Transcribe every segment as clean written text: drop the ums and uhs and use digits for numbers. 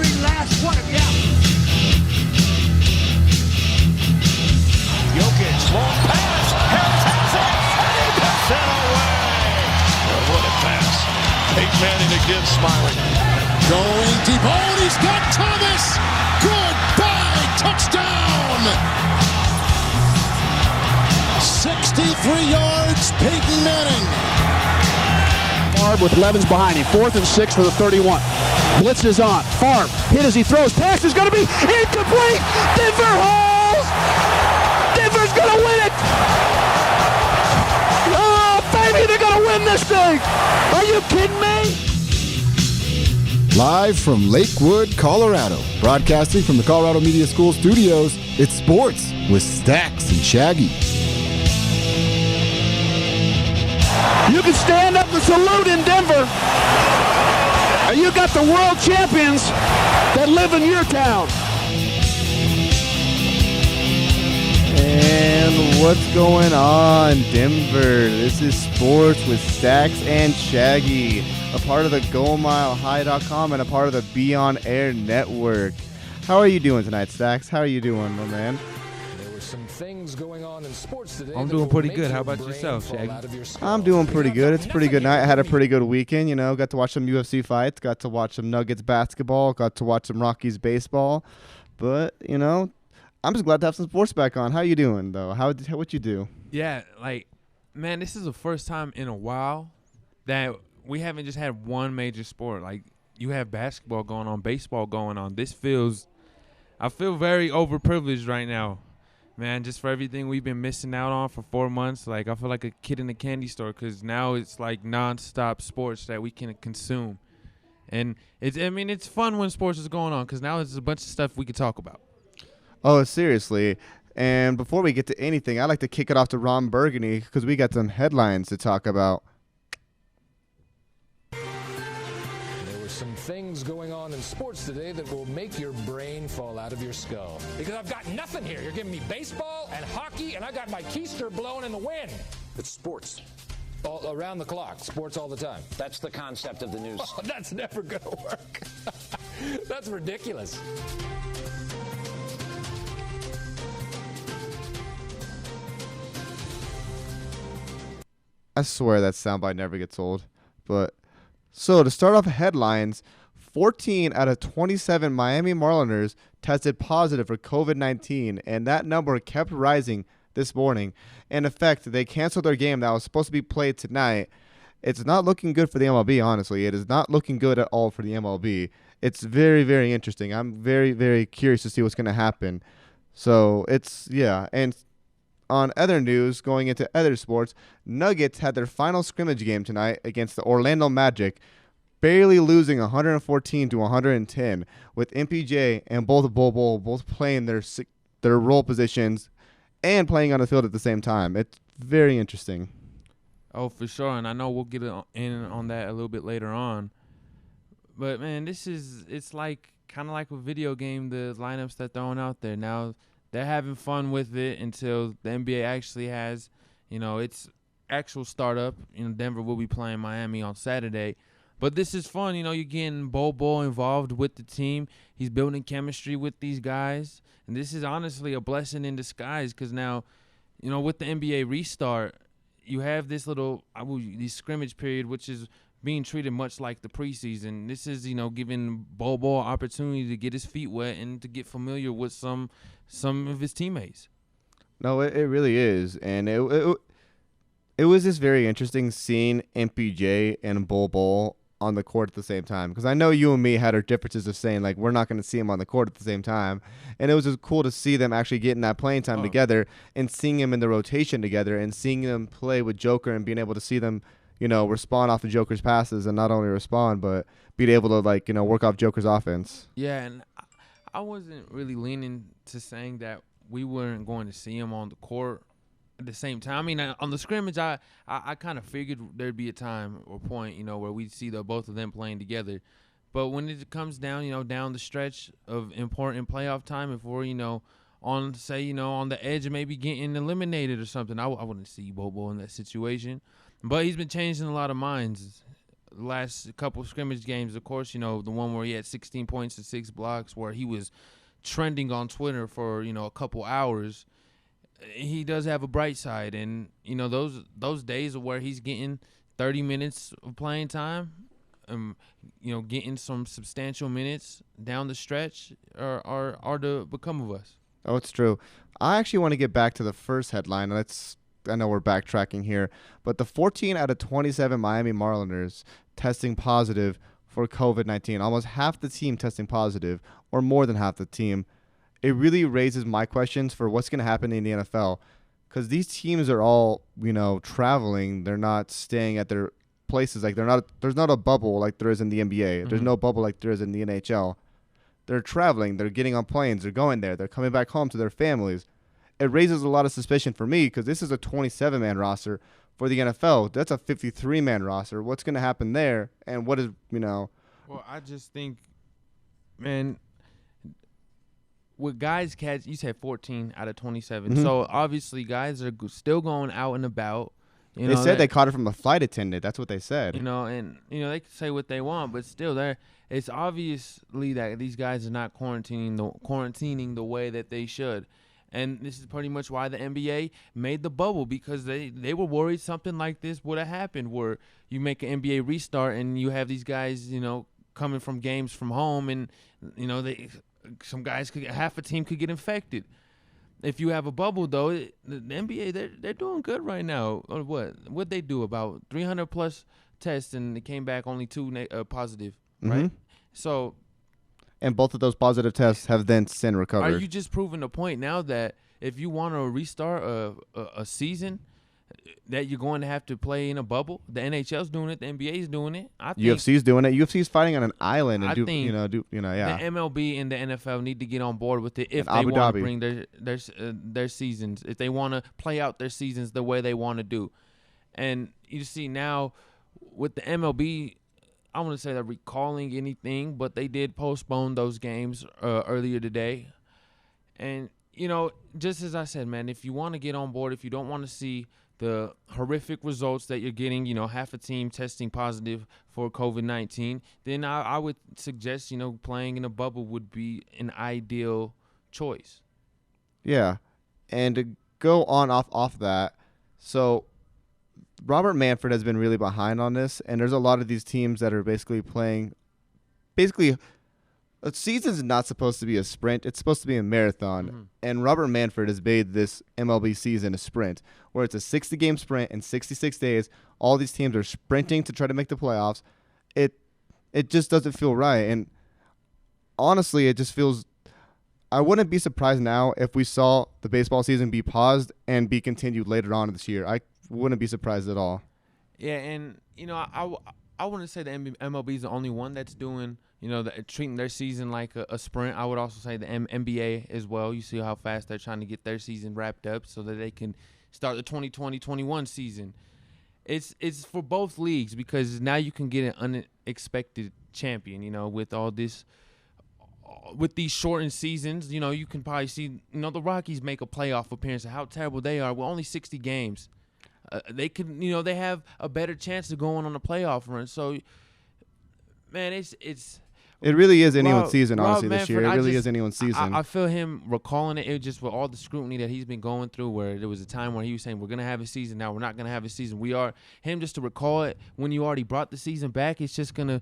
every last one of you. Jokic, long pass. Harris has it, and he puts it away. What a pass. Peyton Manning again smiling. Going deep. Oh, and he's got Thomas. Goodbye. Touchdown. 63 yards, Peyton Manning. Favre with Levens behind him. 4th and 6 for the 31. Blitz is on. Favre hit as he throws. Pass is going to be incomplete. Denver holds. Denver's going to win it. Oh, baby, they're going to win this thing. Are you kidding me? Live from Lakewood, Colorado, broadcasting from the Colorado Media School studios, it's Sports with Stacks and Shaggy. You can stand up and salute in Denver. You got the world champions that live in your town. And what's going on, Denver? This is Sports with Stacks and Shaggy, a part of the GoMileHigh.com and a part of the Be On Air network. How are you doing tonight, Stacks? How are you doing, my man? There were some things going on in sports today. I'm doing pretty good. How about yourself, Shaggy? I'm doing pretty good. It's a pretty good night. I had a pretty good weekend, you know. Got to watch some UFC fights. Got to watch some Nuggets basketball. Got to watch some Rockies baseball. But, you know, I'm just glad to have some sports back on. How you doing, though? What you do? Yeah, man, this is the first time in a while that we haven't just had one major sport. Like, you have basketball going on, baseball going on. I feel very overprivileged right now, man, just for everything we've been missing out on for 4 months. Like, I feel like a kid in a candy store because now it's like nonstop sports that we can consume. And it's fun when sports is going on because now there's a bunch of stuff we can talk about. Oh, seriously. And before we get to anything, I'd like to kick it off to Ron Burgundy because we got some headlines to talk about. There were some things going on in sports today that will make your brain fall out of your skull. Because I've got nothing here. You're giving me baseball and hockey, and I got my keister blowing in the wind. It's sports. All around the clock. Sports all the time. That's the concept of the news. Oh, that's never going to work. That's ridiculous. I swear that soundbite never gets old. But so to start off headlines, 14 out of 27 Miami Marlins tested positive for COVID-19, and that number kept rising this morning. In effect, they canceled their game that was supposed to be played tonight. It's not looking good for the MLB, honestly. It is not looking good at all for the MLB. It's very, very interesting. I'm very, very curious to see what's going to happen. So and on other news, going into other sports, Nuggets had their final scrimmage game tonight against the Orlando Magic, barely losing 114 to 110, with MPJ and both playing their role positions and playing on the field at the same time. It's very interesting. Oh, for sure, and I know we'll get in on that a little bit later on. But, man, it's like kind of like a video game, the lineups they're throwing out there. Now, they're having fun with it until the NBA actually has, its actual startup. Denver will be playing Miami on Saturday. But this is fun. You're getting Bol involved with the team. He's building chemistry with these guys. And this is honestly a blessing in disguise because now, with the NBA restart, you have this this scrimmage period, which is being treated much like the preseason. This is, giving Bol opportunity to get his feet wet and to get familiar with some of his teammates. No, it really is. And it was just very interesting seeing MPJ and Bol on the court at the same time. Because I know you and me had our differences of saying, like, we're not going to see him on the court at the same time. And it was just cool to see them actually getting that playing time together and seeing him in the rotation together and seeing them play with Joker and being able to see them, respond off the Joker's passes and not only respond, but being able to, work off Joker's offense. Yeah, and I wasn't really leaning to saying that we weren't going to see him on the court at the same time. I mean, on the scrimmage, I kind of figured there'd be a time or point, where we'd see both of them playing together. But when it comes down, down the stretch of important playoff time, if we're, on the edge of maybe getting eliminated or something, I wouldn't see Bobo in that situation. But he's been changing a lot of minds last couple scrimmage games, of course, the one where he had 16 points and 6 blocks, where he was trending on Twitter for, a couple hours. He does have a bright side, and, those days of where he's getting 30 minutes of playing time, getting some substantial minutes down the stretch are to become of us. Oh, it's true. I actually want to get back to the first headline. I know we're backtracking here, but the 14 out of 27 Miami Marlins testing positive for COVID-19, almost half the team testing positive, or more than half the team. It really raises my questions for what's going to happen in the NFL, because these teams are all, traveling. They're not staying at their places. Like there's not a bubble like there is in the NBA. Mm-hmm. There's no bubble like there is in the NHL. They're traveling. They're getting on planes. They're going there. They're coming back home to their families. It raises a lot of suspicion for me because this is a 27-man roster. For the NFL, that's a 53-man roster. What's going to happen there? And what is, Well, I just think, man, with guys catch, you said 14 out of 27. Mm-hmm. So, obviously, guys are still going out and about. They said they caught it from a flight attendant. That's what they said. And they can say what they want, but still, it's obviously that these guys are not quarantining the way that they should. And this is pretty much why the NBA made the bubble, because they were worried something like this would have happened, where you make an NBA restart and you have these guys, coming from games from home, and some guys half a team could get infected. If you have a bubble, though, the NBA they're doing good right now. What they do, about 300 plus tests, and it came back only 2 positive, right? Mm-hmm. So. And both of those positive tests have then since recovered. Are you just proving the point now that if you want to restart a season, that you're going to have to play in a bubble? The NHL's doing it. The NBA's doing it. UFC's doing it. UFC's fighting on an island and The MLB and the NFL need to get on board with it if they want to bring their seasons, if they want to play out their seasons the way they want to do. And you see now with the MLB, I want to say they're recalling anything, but they did postpone those games earlier today. And, just as I said, man, if you want to get on board, if you don't want to see the horrific results that you're getting, half a team testing positive for COVID-19, then I would suggest, playing in a bubble would be an ideal choice. Yeah. And to go on off that, so Robert Manfred has been really behind on this, and there's a lot of these teams that are basically playing. Basically, a season's not supposed to be a sprint. It's supposed to be a marathon. Mm-hmm. And Robert Manfred has made this MLB season a sprint, where it's a 60-game sprint in 66 days. All these teams are sprinting to try to make the playoffs. It just doesn't feel right. And honestly, it just feels – I wouldn't be surprised now if we saw the baseball season be paused and be continued later on this year. I wouldn't be surprised at all. Yeah, and I wouldn't say the MLB is the only one that's doing treating their season like a sprint. I would also say the NBA as well. You see how fast they're trying to get their season wrapped up so that they can start the 2020-21 season. It's for both leagues, because now you can get an unexpected champion. With all this. With these shortened seasons, you can probably see the Rockies make a playoff appearance and how terrible they are with only 60 games. They could, they have a better chance of going on a playoff run. So, man, it really is anyone's season, honestly, this year. It really is anyone's season. I feel him recalling it. It just with all the scrutiny that he's been going through, where there was a time where he was saying, we're going to have a season. Now we're not going to have a season. Him just to recall it when you already brought the season back, it's just going to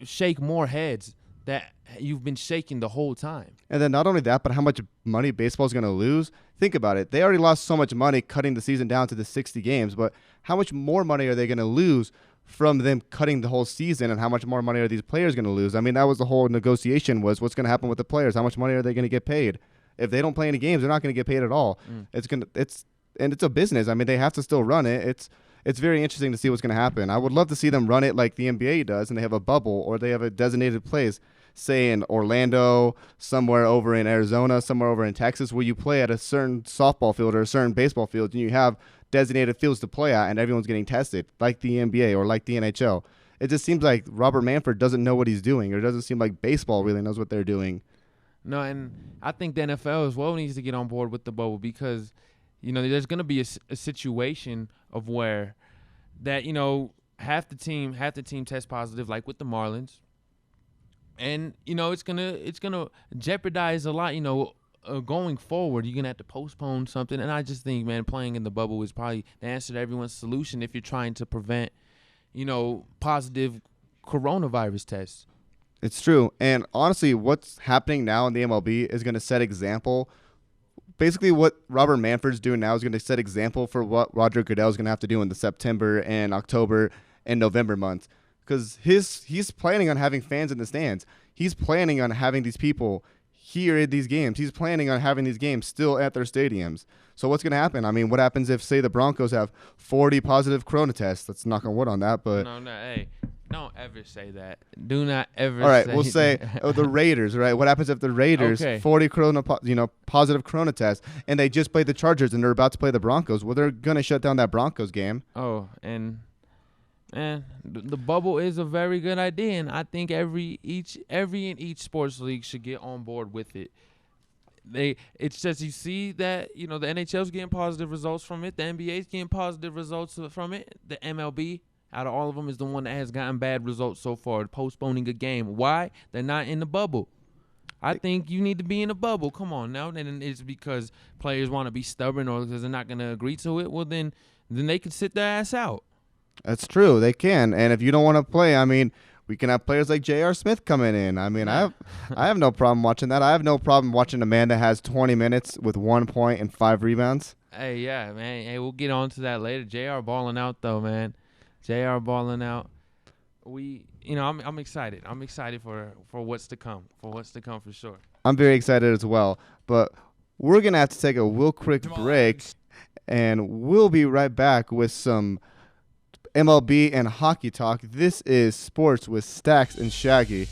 shake more heads that you've been shaking the whole time. And then not only that, but how much money baseball is going to lose. Think about it. They already lost so much money cutting the season down to the 60 games, but how much more money are they going to lose from them cutting the whole season, and how much more money are these players going to lose? I mean, that was the whole negotiation, was what's going to happen with the players. How much money are they going to get paid? If they don't play any games, they're not going to get paid at all. It's a business. I mean, they have to still run it. It's very interesting to see what's going to happen. I would love to see them run it like the NBA does, and they have a bubble, or they have a designated place, say in Orlando, somewhere over in Arizona, somewhere over in Texas, where you play at a certain softball field or a certain baseball field, and you have designated fields to play at, and everyone's getting tested, like the NBA or like the NHL. It just seems like Robert Manfred doesn't know what he's doing, or it doesn't seem like baseball really knows what they're doing. No, and I think the NFL as well needs to get on board with the bubble, because there's going to be a situation of where that, half the team test positive, like with the Marlins, and it's gonna jeopardize a lot. Going forward, you're gonna have to postpone something, and I just think, man, playing in the bubble is probably the answer to everyone's solution if you're trying to prevent, positive coronavirus tests. It's true. And honestly, what's happening now in the MLB is going to set example. Basically, what Robert Manfred's doing now is going to set example for what Roger Goodell is going to have to do in the September and October and November months. Because he's planning on having fans in the stands. He's planning on having these people here at these games. He's planning on having these games still at their stadiums. So what's going to happen? I mean, what happens if, say, the Broncos have 40 positive corona tests? Let's knock on wood on that. But no, hey. Don't ever say that. Do not ever. All right, say we'll say the Raiders. Right, what happens if the Raiders 40 positive corona tests, and they just played the Chargers and they're about to play the Broncos? Well, they're gonna shut down that Broncos game. Oh, and the bubble is a very good idea, and I think every and each sports league should get on board with it. It's just, you see that the NHL's getting positive results from it, the NBA's getting positive results from it, the MLB. Out of all of them is the one that has gotten bad results so far, postponing a game. Why? They're not in the bubble. I think you need to be in the bubble. Come on now. And it's because players want to be stubborn or because they're not going to agree to it. Well, then they can sit their ass out. That's true. They can. And if you don't want to play, I mean, we can have players like J.R. Smith coming in. I mean, I have no problem watching that. I have no problem watching a man that has 20 minutes with 1 point and 5 rebounds. Hey, yeah, man. Hey, we'll get on to that later. J.R. balling out, though, man. JR balling out. I'm excited. I'm excited for what's to come. For sure. I'm very excited as well. But we're gonna have to take a real quick break, and we'll be right back with some MLB and hockey talk. This is Sports with Stacks and Shaggy.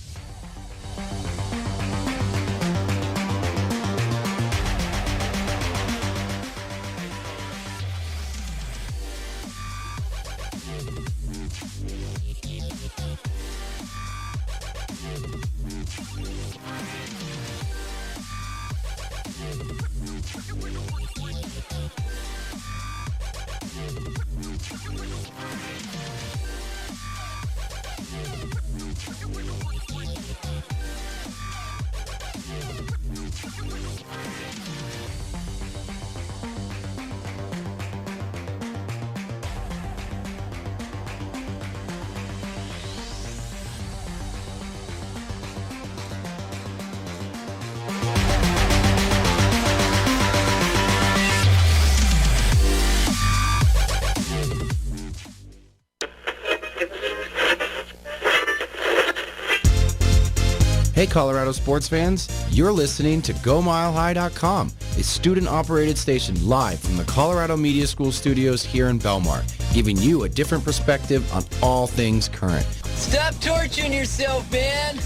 Hey Colorado sports fans, you're listening to GoMileHigh.com, a student-operated station live from the Colorado Media School studios here in Belmar, giving you a different perspective on all things current. Stop torturing yourself, man!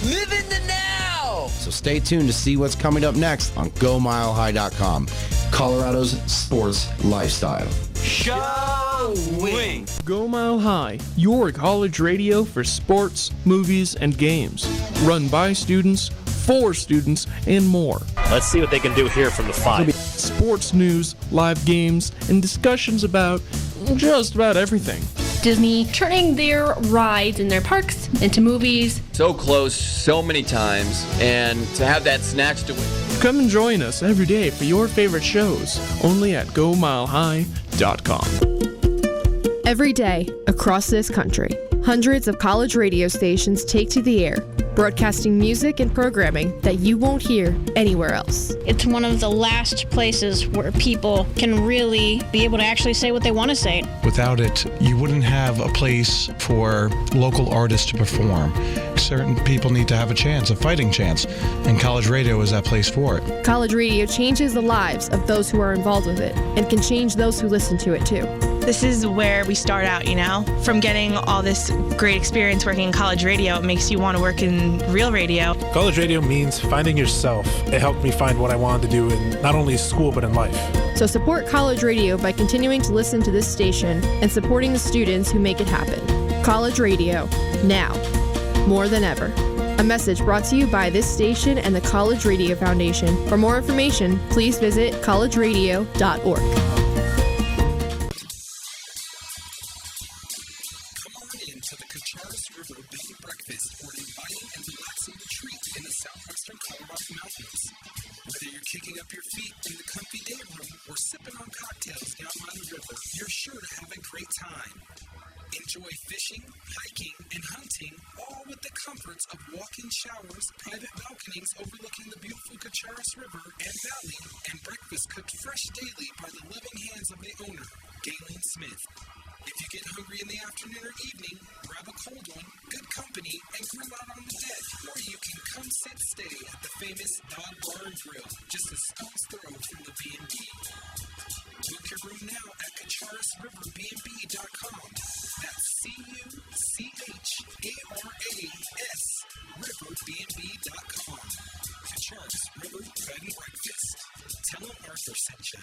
Live in the now! So stay tuned to see what's coming up next on GoMileHigh.com, Colorado's sports lifestyle. Showing! Go Mile High, your college radio for sports, movies, and games. Run by students, for students, and more. Let's see what they can do here from the 5. Sports news, live games, and discussions about just about everything. Disney turning their rides in their parks into movies. So close so many times, and to have that snatched away. Come and join us every day for your favorite shows, only at GoMileHigh.com. Every day, across this country, hundreds of college radio stations take to the air, broadcasting music and programming that you won't hear anywhere else. It's one of the last places where people can really be able to actually say what they want to say. Without it, you wouldn't have a place for local artists to perform. Certain people need to have a chance, a fighting chance, and college radio is that place for it. College radio changes the lives of those who are involved with it and can change those who listen to it too. This is where we start out, from getting all this great experience working in college radio. It makes you want to work in real radio. College radio means finding yourself. It helped me find what I wanted to do in not only school, but in life. So support college radio by continuing to listen to this station and supporting the students who make it happen. College radio, now, more than ever. A message brought to you by this station and the College Radio Foundation. For more information, please visit collegeradio.org. sure to have a great time. Enjoy fishing, hiking, and hunting, all with the comforts of walk-in showers, private balconies overlooking the beautiful Cacharis River and Valley, and breakfast cooked fresh daily by the loving hands of the owner, Galen Smith. If you get hungry in the afternoon or evening, grab a cold one, good company, and grill out on the deck. Or you can come stay at the famous Dog Bar and Grill, just a stone's throw from the B&B. Book your room now at CacharisRiverBnB.com. That's CUCHARAS RiverBnB.com. Cacharis River Bed and Breakfast. Tell them Arthur sent you.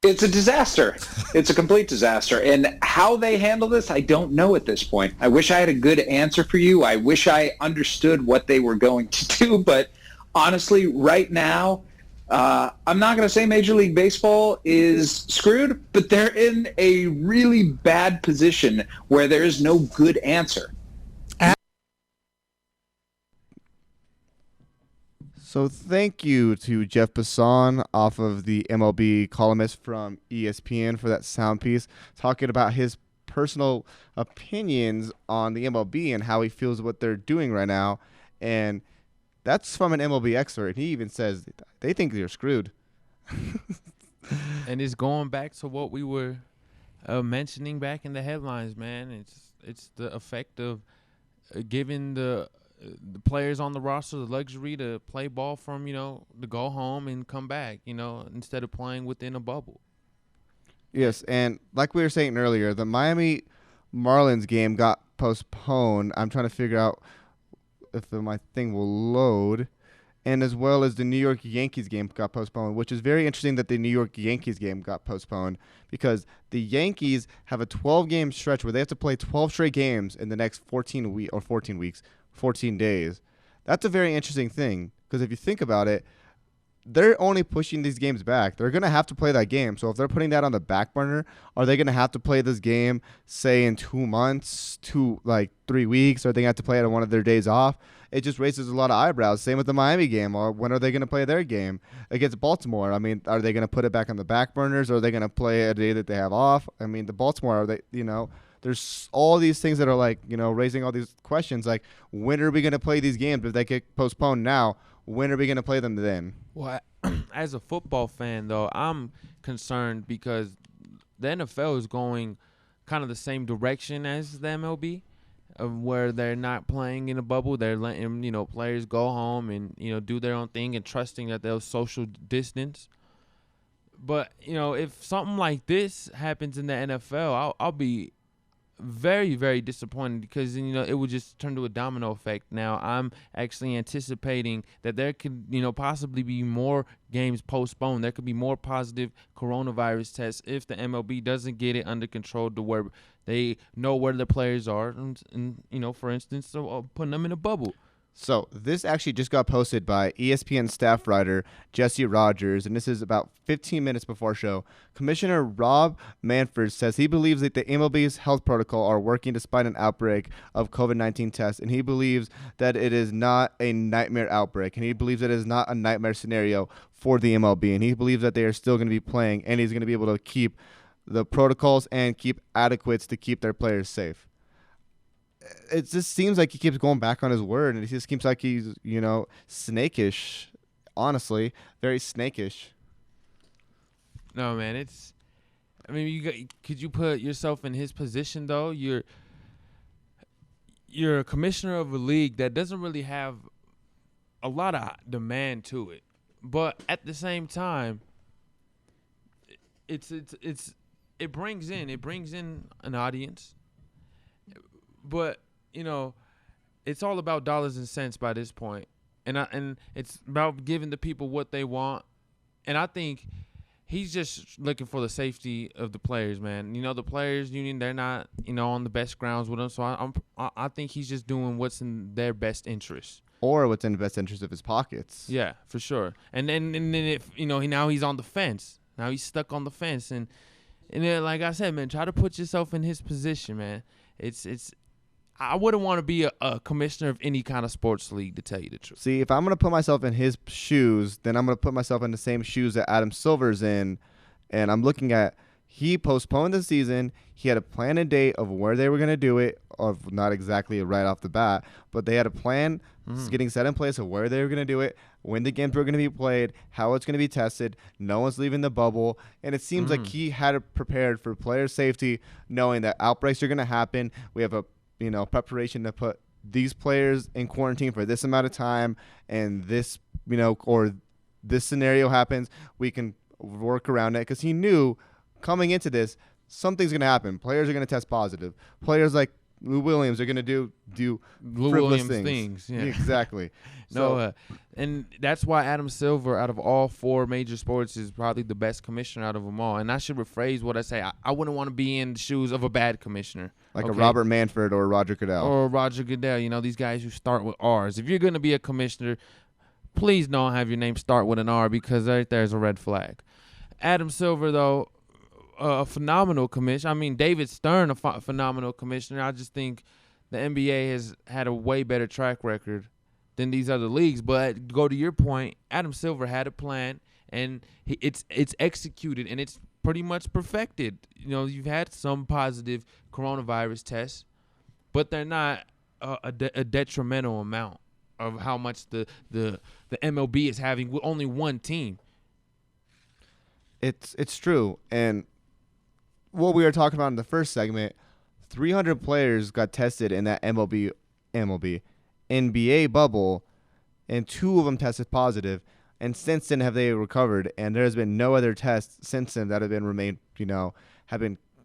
It's a disaster. It's a complete disaster. And how they handle this, I don't know at this point. I wish I had a good answer for you. I wish I understood what they were going to do. But honestly, right now, I'm not going to say Major League Baseball is screwed, but they're in a really bad position where there is no good answer. So thank you to Jeff Bassan off of the MLB columnist from ESPN for that sound piece, talking about his personal opinions on the MLB and how he feels what they're doing right now. And that's from an MLB expert. He even says they think they're screwed. And it's going back to what we were mentioning back in the headlines, man. It's the effect of giving the players on the roster the luxury to play ball from, to go home and come back, instead of playing within a bubble. Yes, and like we were saying earlier, the Miami Marlins game got postponed. I'm trying to figure out if my thing will load. And as well as the New York Yankees game got postponed, which is very interesting that the New York Yankees game got postponed because the Yankees have a 12-game stretch where they have to play 12 straight games in the next 14 days. That's a very interesting thing because if you think about it, they're only pushing these games back. They're going to have to play that game. So if they're putting that on the back burner, are they going to have to play this game, say, in 2 months, 3 weeks? Or are they going to have to play it on one of their days off? It just raises a lot of eyebrows. Same with the Miami game. Or when are they going to play their game against Baltimore? I mean, are they going to put it back on the back burners? Or are they going to play a day that they have off? I mean, the Baltimore, are they, there's all these things that are raising all these questions. Like, when are we going to play these games? If they get postponed now, when are we going to play them then? Well, as a football fan, though, I'm concerned because the NFL is going kind of the same direction as the MLB, where they're not playing in a bubble. They're letting, players go home and, do their own thing and trusting that they'll social distance. But, if something like this happens in the NFL, I'll be very, very disappointed because, it would just turn to a domino effect. Now, I'm actually anticipating that there could, possibly be more games postponed. There could be more positive coronavirus tests if the MLB doesn't get it under control to where they know where the players are and for instance, putting them in a bubble. So this actually just got posted by ESPN staff writer Jesse Rogers, and this is about 15 minutes before show. Commissioner Rob Manfred says he believes that the MLB's health protocol are working despite an outbreak of COVID-19 tests, and he believes that it is not a nightmare outbreak, and he believes that it is not a nightmare scenario for the MLB, and he believes that they are still going to be playing, and he's going to be able to keep the protocols and keep adequates to keep their players safe. It just seems like he keeps going back on his word, and it just seems like he's, snakish. Honestly, very snakish. No, man, could you put yourself in his position though? You're a commissioner of a league that doesn't really have a lot of demand to it, but at the same time, it brings in an audience. But, it's all about dollars and cents by this point. And it's about giving the people what they want. And I think he's just looking for the safety of the players, man. You know, the players union, they're not, on the best grounds with him. So I think he's just doing what's in their best interest. Or what's in the best interest of his pockets. Yeah, for sure. And then if, now he's on the fence. Now he's stuck on the fence. And then, like I said, man, try to put yourself in his position, man. I wouldn't want to be a commissioner of any kind of sports league, to tell you the truth. See, if I'm going to put myself in his shoes, then I'm going to put myself in the same shoes that Adam Silver's in. And I'm looking at, he postponed the season. He had a plan and date of where they were going to do it, of not exactly right off the bat, but they had a plan getting set in place of where they were going to do it, when the games were going to be played, how it's going to be tested. No one's leaving the bubble. And it seems like he had it prepared for player safety, knowing that outbreaks are going to happen. We have a preparation to put these players in quarantine for this amount of time, and this, or this scenario happens, we can work around it, because he knew coming into this, something's going to happen. Players are going to test positive. Players like Lou Williams are going to do Lou frivolous Williams things. Yeah. Exactly. And that's why Adam Silver, out of all 4 major sports, is probably the best commissioner out of them all. And I should rephrase what I say. I wouldn't want to be in the shoes of a bad commissioner. Like a Robert Manfred or Roger Goodell. Or Roger Goodell, these guys who start with R's. If you're going to be a commissioner, please don't have your name start with an R, because right there's a red flag. Adam Silver, though, a phenomenal commissioner. I mean, David Stern, a phenomenal commissioner. I just think the NBA has had a way better track record than these other leagues. But go to your point, Adam Silver had a plan, and it's executed, and it's pretty much perfected. You've had some positive coronavirus tests, but they're not a detrimental amount of how much the MLB is having with only one team. It's true. And what we were talking about in the first segment, 300 players got tested in that NBA bubble, and 2 of them tested positive. And since then, have they recovered? And there has been no other tests since then that have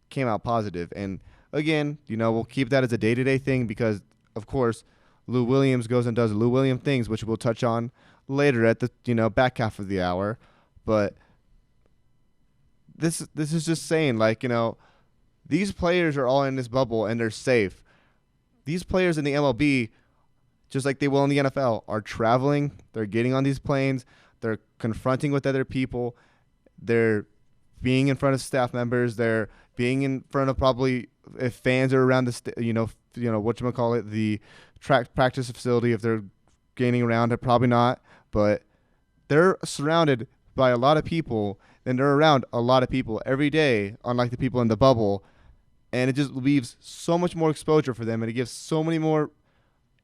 came out positive. And again, we'll keep that as a day-to-day thing, because of course, Lou Williams goes and does Lou Williams things, which we'll touch on later at the back half of the hour. But this is just saying, these players are all in this bubble and they're safe. These players in the MLB, just like they will in the NFL, are traveling. They're getting on these planes. They're confronting with other people. They're being in front of staff members. They're being in front of, probably, if fans are around the practice facility. If they're gaining around it, probably not. But they're surrounded by a lot of people, and they're around a lot of people every day, unlike the people in the bubble. And it just leaves so much more exposure for them, and it gives so many more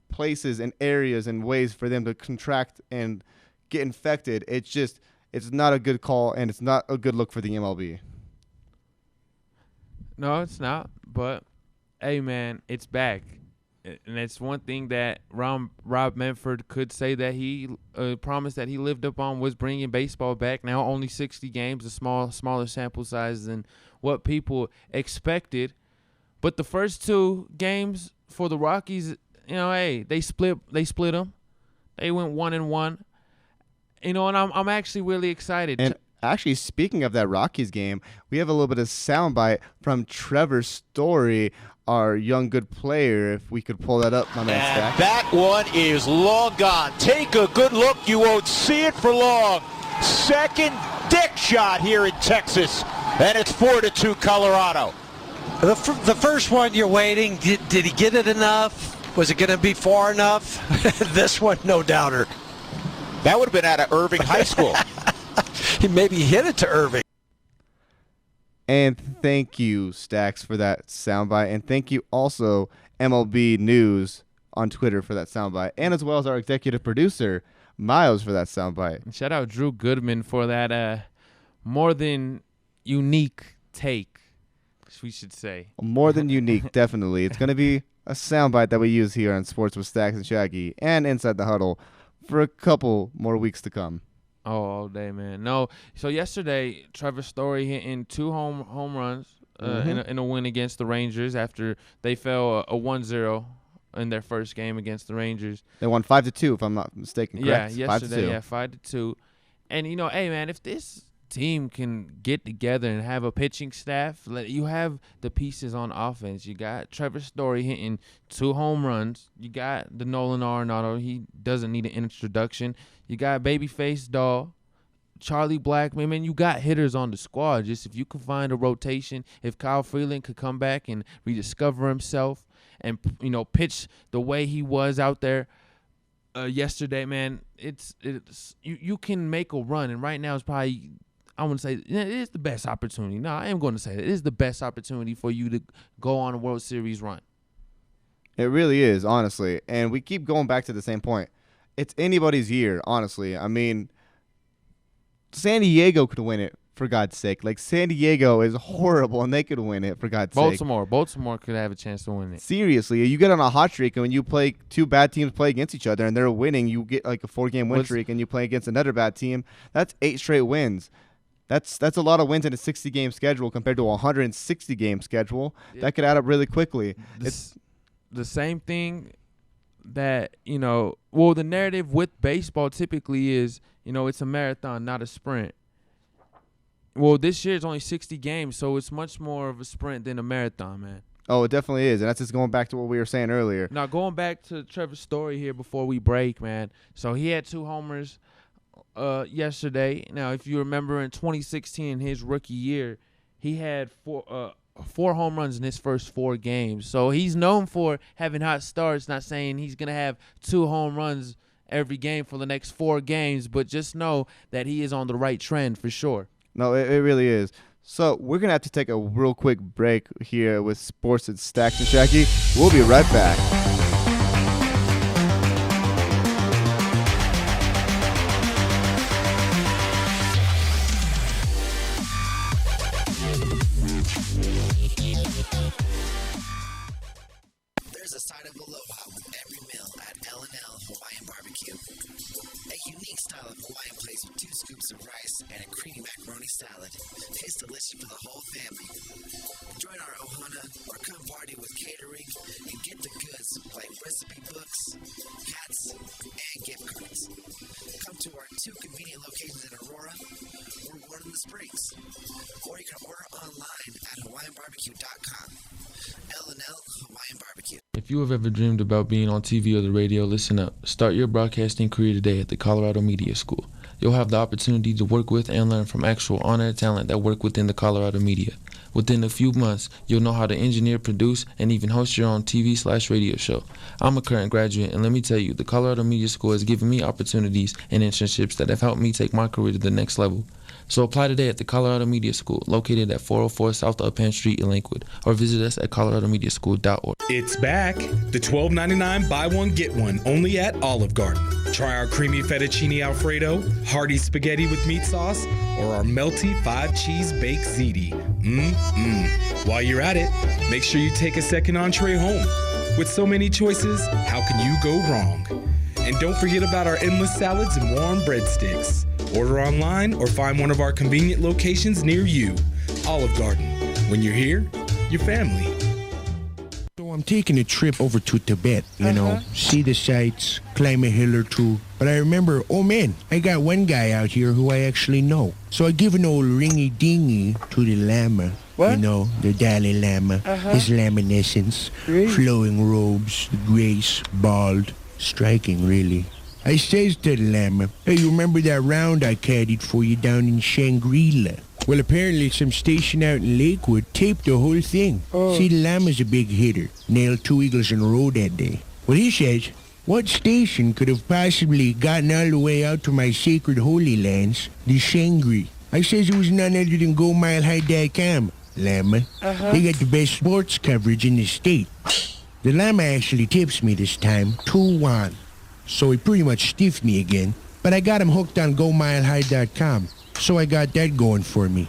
places and areas and ways for them to contract and get infected. It's not a good call, and it's not a good look for the MLB. No, it's not. But, hey, man, it's back. And it's one thing that Rob Manfred could say that he promised that he lived up on, was bringing baseball back. Now only 60 games, a smaller sample size than what people expected. But the first 2 games for the Rockies, they split them. They went 1-1. And I'm actually really excited. And actually, speaking of that Rockies game, we have a little bit of soundbite from Trevor Story, our young good player. If we could pull that up, my man Stack. That one is long gone. Take a good look. You won't see it for long. Second dick shot here in Texas, and it's 4-2 Colorado. The first one you're waiting, did he get it enough? Was it going to be far enough? This one, no doubter. That would have been out of Irving High School. He maybe hit it to Irving. And thank you, Stacks, for that soundbite. And thank you also, MLB News on Twitter, for that soundbite. And as well as our executive producer, Miles, for that soundbite. Shout out Drew Goodman for that more than unique take, we should say. More than unique, definitely. It's going to be a soundbite that we use here on Sports with Stacks and Shaggy and Inside the Huddle for a couple more weeks to come. Oh, all day, man. No, so yesterday, Trevor Story hitting 2 home runs in a win against the Rangers after they fell a 1-0 in their first game against the Rangers. They won 5-2, if I'm not mistaken. Correct? Yeah, yesterday, 5-2. And hey man, if this team can get together and have a pitching staff, you have the pieces on offense. You got Trevor Story hitting 2 home runs. You got the Nolan Arenado. He doesn't need an introduction. You got Babyface Doll, Charlie Blackmon. Man, you got hitters on the squad. Just if you can find a rotation, if Kyle Freeland could come back and rediscover himself and pitch the way he was out there yesterday, man, it's you can make a run. And right now it's probably, I want to say, it is the best opportunity. No, I am going to say it is the best opportunity for you to go on a World Series run. It really is, honestly. And we keep going back to the same point. It's anybody's year, honestly. I mean, San Diego could win it, for God's sake. Like, San Diego is horrible, and they could win it, for God's sake. Baltimore could have a chance to win it. Seriously, you get on a hot streak, and when you play 2 bad teams play against each other, and they're winning, you get like a 4-game win streak, and you play against another bad team. That's 8 straight wins. That's a lot of wins in a 60-game schedule compared to a 160-game schedule. Yeah. That could add up really quickly. It's the same thing that, the narrative with baseball typically is, it's a marathon, not a sprint. Well, this year it's only 60 games, so it's much more of a sprint than a marathon, man. Oh, it definitely is, and that's just going back to what we were saying earlier. Now, going back to Trevor's story here before we break, man. So he had 2 homers yesterday. Now, if you remember in 2016, his rookie year, he had 4 home runs in his first 4 games. So he's known for having hot starts. Not saying he's going to have 2 home runs every game for the next 4 games, but just know that he is on the right trend for sure. No, it really is. So we're going to have to take a real quick break here with Sports and Stacks and Shaggy. We'll be right back. There's a side of aloha with every meal at L&L Hawaiian Barbecue. A unique style of Hawaiian place with 2 scoops of rice and a creamy macaroni salad. Tastes delicious for the whole family. Join our ohana or come party with catering and get the goods like recipe books, hats, and gift cards. Come to our 2 convenient locations in Aurora or one in the Springs. Or you can order online at hawaiianbarbecue.com. L&L Hawaiian Barbecue. If you have ever dreamed about being on TV or the radio, listen up. Start your broadcasting career today at the Colorado Media School. You'll have the opportunity to work with and learn from actual on-air talent that work within the Colorado media. Within a few months, you'll know how to engineer, produce, and even host your own TV/radio show. I'm a current graduate, and let me tell you, the Colorado Media School has given me opportunities and internships that have helped me take my career to the next level. So apply today at the Colorado Media School, located at 404 South Uppan Street in Lakewood, or visit us at coloradomediaschool.org. It's back. The $12.99 buy one, get one, only at Olive Garden. Try our creamy fettuccine Alfredo, hearty spaghetti with meat sauce, or our melty 5-cheese baked ziti. While you're at it, make sure you take a second entree home. With so many choices, how can you go wrong? And don't forget about our endless salads and warm breadsticks. Order online or find one of our convenient locations near you. Olive Garden. When you're here, your family. So I'm taking a trip over to Tibet, see the sights, climb a hill or 2. But I remember, oh man, I got one guy out here who I actually know. So I give an old ringy-dingy to the Lama. What? The Dalai Lama, his laminescence, flowing robes, the grace, bald, striking really. I says to the Lama, hey, you remember that round I caddied for you down in Shangri-La? Well, apparently some station out in Lakewood taped the whole thing. See, the Lama's a big hitter. Nailed 2 eagles in a row that day. Well, he says, what station could have possibly gotten all the way out to my sacred holy lands, the Shangri? I says it was none other than GoMileHigh.com, Lama. They got the best sports coverage in the state. The Lama actually tips me this time, 2-1. So he pretty much stiffed me again, but I got him hooked on GoMileHigh.com, so I got that going for me,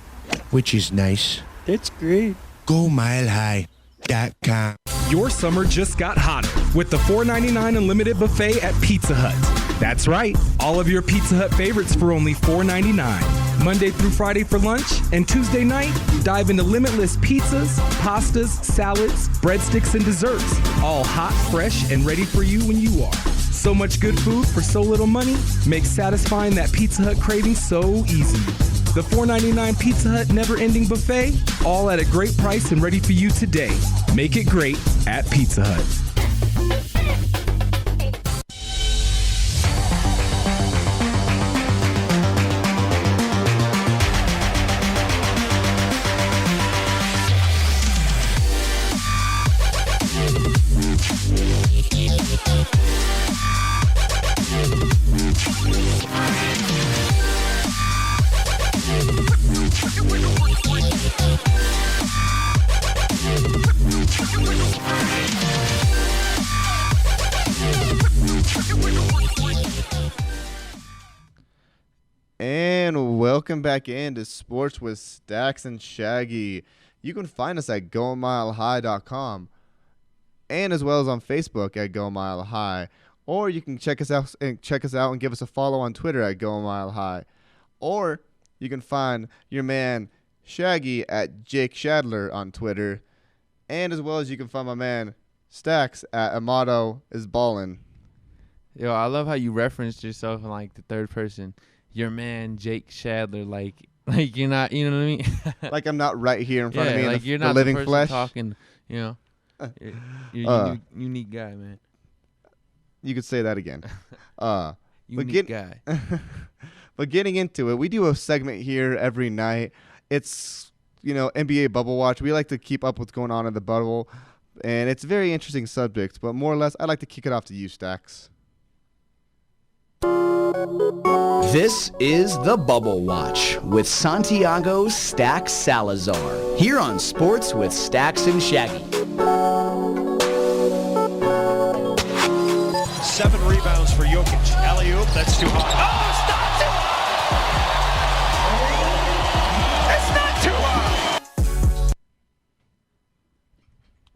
which is nice. That's great. GoMileHigh.com. Your summer just got hotter with the $4.99 unlimited buffet at Pizza Hut. That's right, all of your Pizza Hut favorites for only $4.99. Monday through Friday for lunch, and Tuesday night, dive into limitless pizzas, pastas, salads, breadsticks, and desserts. All hot, fresh, and ready for you when you are. So much good food for so little money makes satisfying that Pizza Hut craving so easy. The $4.99 Pizza Hut never-ending buffet, all at a great price and ready for you today. Make it great at Pizza Hut. And welcome back into Sports with Stacks and Shaggy. You can find us at GoMileHigh.com and as well as on Facebook at Go Mile High. Or you can check us out and give us a follow on Twitter at Go Mile High. Or you can find your man Shaggy at Jake Shadler on Twitter. And as well as you can find my man Stacks at Amato is Ballin'. Yo, I love how you referenced yourself in like the third person. Your man Jake Shadler, like you're not, you know what I mean? Like I'm not right here in front of me like in you're the not living the person flesh. talking, you know. You're a unique guy, man. You could say that again. Unique guy. But getting into it, we do a segment here every night. It's, NBA Bubble Watch. We like to keep up what's going on in the bubble. And it's a very interesting subject. But more or less, I'd like to kick it off to you, Stacks. This is the Bubble Watch with Santiago Stacks Salazar here on Sports with Stacks and Shaggy. 7 rebounds for Jokic. Alley-oop, that's too high. Oh, it's not too high! It's not too high!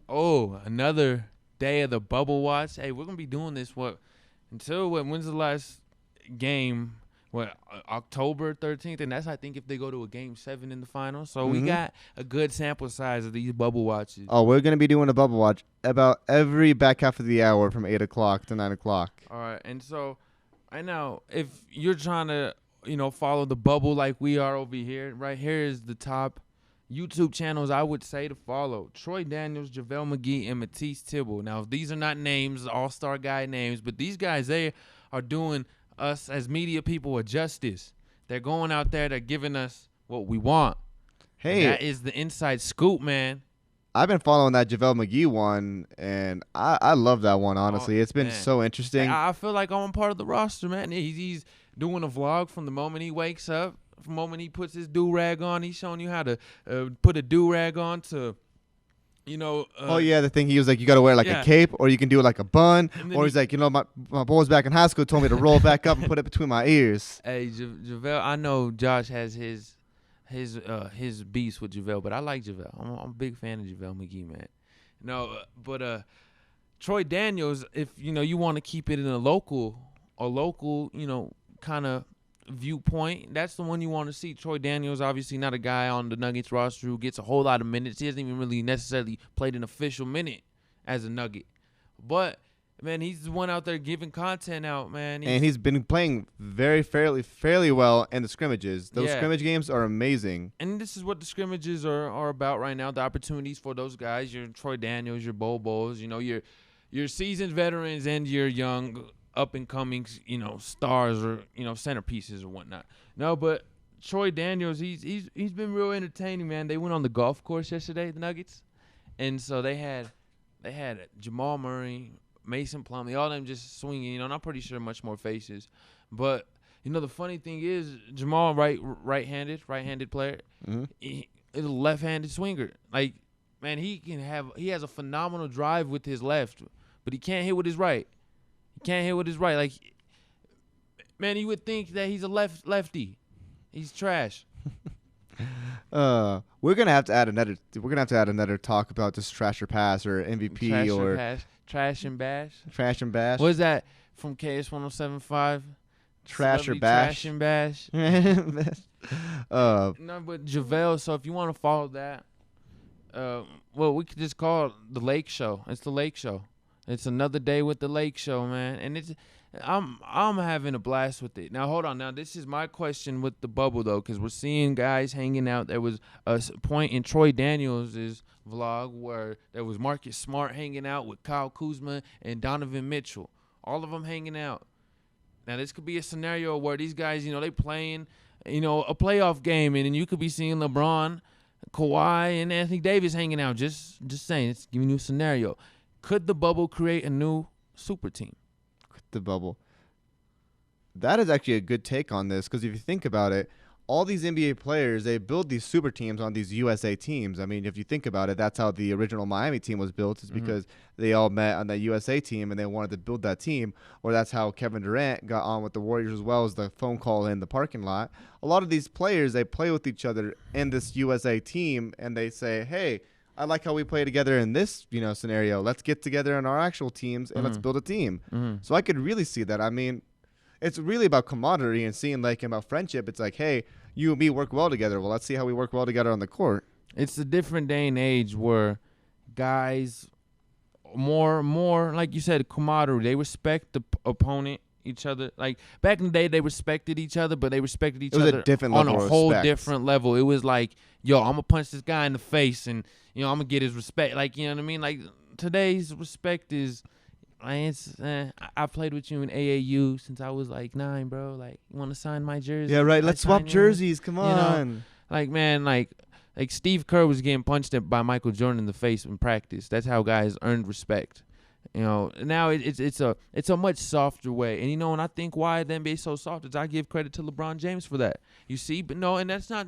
Oh, another day of the Bubble Watch. Hey, we're going to be doing this, when's the last game? October 13th, and that's I think if they go to a game 7 in the finals. So we got a good sample size of these bubble watches. Oh, we're gonna be doing a bubble watch about every back half of the hour from 8 o'clock to 9 o'clock. All right, and so I know if you're trying to follow the bubble like we are over here, right here is the top YouTube channels I would say to follow: Troy Daniels, JaVale McGee, and Matisse Thybulle. Now these are not names, all-star guy names, but these guys, they are doing us as media people a justice. They're going out there, they're giving us what we want. Hey, and that is the inside scoop, man. I've been following that JaVale McGee one, and I love that one, honestly. It's been so interesting. I feel like I'm part of the roster, man. He's doing a vlog from the moment he wakes up, from the moment he puts his do-rag on. He's showing you how to put a do-rag on to the thing he was like, you got to wear a cape, or you can do it like a bun, or he's like, my boys back in high school told me to roll back up and put it between my ears. Hey, JaVale, I know Josh has his beast with JaVale, but I like JaVale. I'm a big fan of JaVale McGee, man. But Troy Daniels, if you want to keep it in a local kind of viewpoint, that's the one you want to see. Troy Daniels, obviously not a guy on the Nuggets roster who gets a whole lot of minutes. He hasn't even really necessarily played an official minute as a Nugget, but man, he's the one out there giving content out, man. And he's been playing fairly well in the scrimmages. Those scrimmage games are amazing. And this is what the scrimmages are about right now. The opportunities for those guys, your Troy Daniels, your Bobos, your seasoned veterans and your young up-and-coming, stars or, centerpieces or whatnot. No, but Troy Daniels, he's been real entertaining, man. They went on the golf course yesterday, the Nuggets, and so they had Jamal Murray, Mason Plumlee, all of them just swinging. And I'm pretty sure much more faces. But the funny thing is, Jamal, right-handed player, he is a left-handed swinger. Like, man, he has a phenomenal drive with his left, but he can't hit with his right. Like, man, you would think that he's a lefty. He's trash. We're gonna have to add another talk about this trash or pass or MVP Trash and bash. Trash and bash. What is that from KS 107.5? Trash or Celebrity bash. Trash and bash. No, but JaVale. So if you want to follow that, well, we could just call it the Lake Show. It's the Lake Show. It's another day with the Lake Show, man. And I'm having a blast with it. Now hold on. Now this is my question with the bubble though, because we're seeing guys hanging out. There was a point in Troy Daniels' vlog where there was Marcus Smart hanging out with Kyle Kuzma and Donovan Mitchell. All of them hanging out. Now this could be a scenario where these guys, they playing, a playoff game, and then you could be seeing LeBron, Kawhi, and Anthony Davis hanging out. Just saying, it's giving you a scenario. Could the bubble create a new super team? The bubble. That is actually a good take on this, because if you think about it, all these NBA players, they build these super teams on these USA teams. I mean, if you think about it, that's how the original Miami team was built, is because they all met on that USA team and they wanted to build that team. Or that's how Kevin Durant got on with the Warriors, as well as the phone call in the parking lot. A lot of these players, they play with each other in this USA team, and they say, hey, I like how we play together in this, scenario. Let's get together in our actual teams and let's build a team. So I could really see that. I mean, it's really about camaraderie and seeing about friendship. It's like, hey, you and me work well together. Well, let's see how we work well together on the court. It's a different day and age where guys more like you said, camaraderie. They respect the opponent, each other. Like back in the day, they respected each other, but they respected each other on a whole different level. It was like, yo, I'm gonna punch this guy in the face, and I'm gonna get his respect. Like, you know what I mean? Like today's respect is. I played with you in AAU since I was like 9, bro. Like, you want to sign my jersey? Yeah, right. Let's swap jerseys. Come on. Like, man, like Steve Kerr was getting punched by Michael Jordan in the face in practice. That's how guys earned respect. Now it's a much softer way. And and I think why the NBA is so soft is I give credit to LeBron James for that. You see, but no, and that's not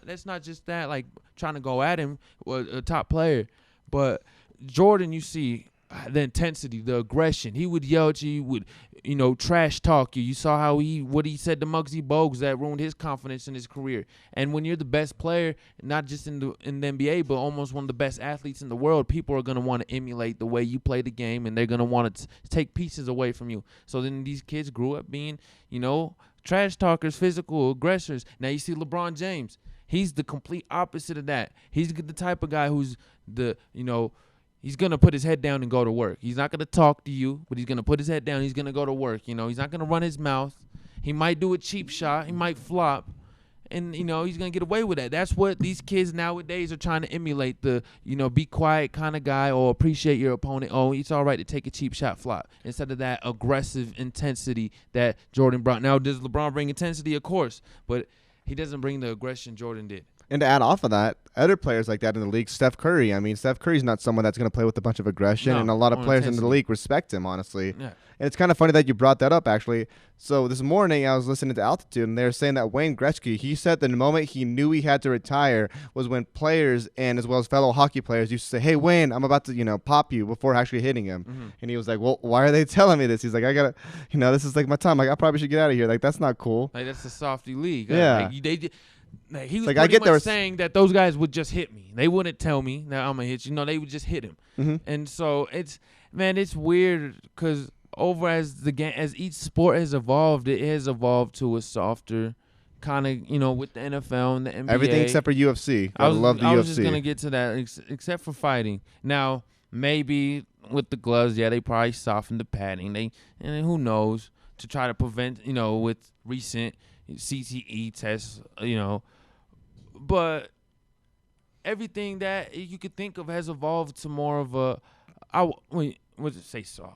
that's not just that, like trying to go at him, a top player, but Jordan, you see. The intensity, the aggression. He would yell at you, would, trash talk you. You saw what he said to Muggsy Bogues that ruined his confidence in his career. And when you're the best player, not just in the NBA, but almost one of the best athletes in the world, people are going to want to emulate the way you play the game, and they're going to want to take pieces away from you. So then these kids grew up being, trash talkers, physical aggressors. Now you see LeBron James. He's the complete opposite of that. He's the type of guy who's he's going to put his head down and go to work. He's not going to talk to you, but he's going to put his head down. He's going to go to work. He's not going to run his mouth. He might do a cheap shot. He might flop. And, he's going to get away with that. That's what these kids nowadays are trying to emulate, the, be quiet kind of guy, or appreciate your opponent. Oh, it's all right to take a cheap shot flop, instead of that aggressive intensity that Jordan brought. Now, does LeBron bring intensity? Of course. But he doesn't bring the aggression Jordan did. And to add off of that, other players like that in the league, Steph Curry. I mean, Steph Curry's not someone that's going to play with a bunch of aggression, and a lot of players in the league respect him, honestly. Yeah. And it's kind of funny that you brought that up, actually. So this morning, I was listening to Altitude, and they were saying that Wayne Gretzky, he said the moment he knew he had to retire was when players, and as well as fellow hockey players, used to say, hey, Wayne, I'm about to, pop you, before actually hitting him. And he was like, well, why are they telling me this? He's like, I got to, this is like my time. Like, I probably should get out of here. Like, that's not cool. Like, that's the softy league. Yeah. He was like, pretty much saying that those guys would just hit me. They wouldn't tell me that I'm going to hit you. No, they would just hit him. And so it's weird because as each sport has evolved, it has evolved to a softer kind of, with the NFL and the NBA. Everything except for UFC. I love the UFC. I was just going to get to that, except for fighting. Now, maybe with the gloves, they probably softened the padding. And who knows, to try to prevent, with recent CTE tests, but everything that you could think of has evolved to more of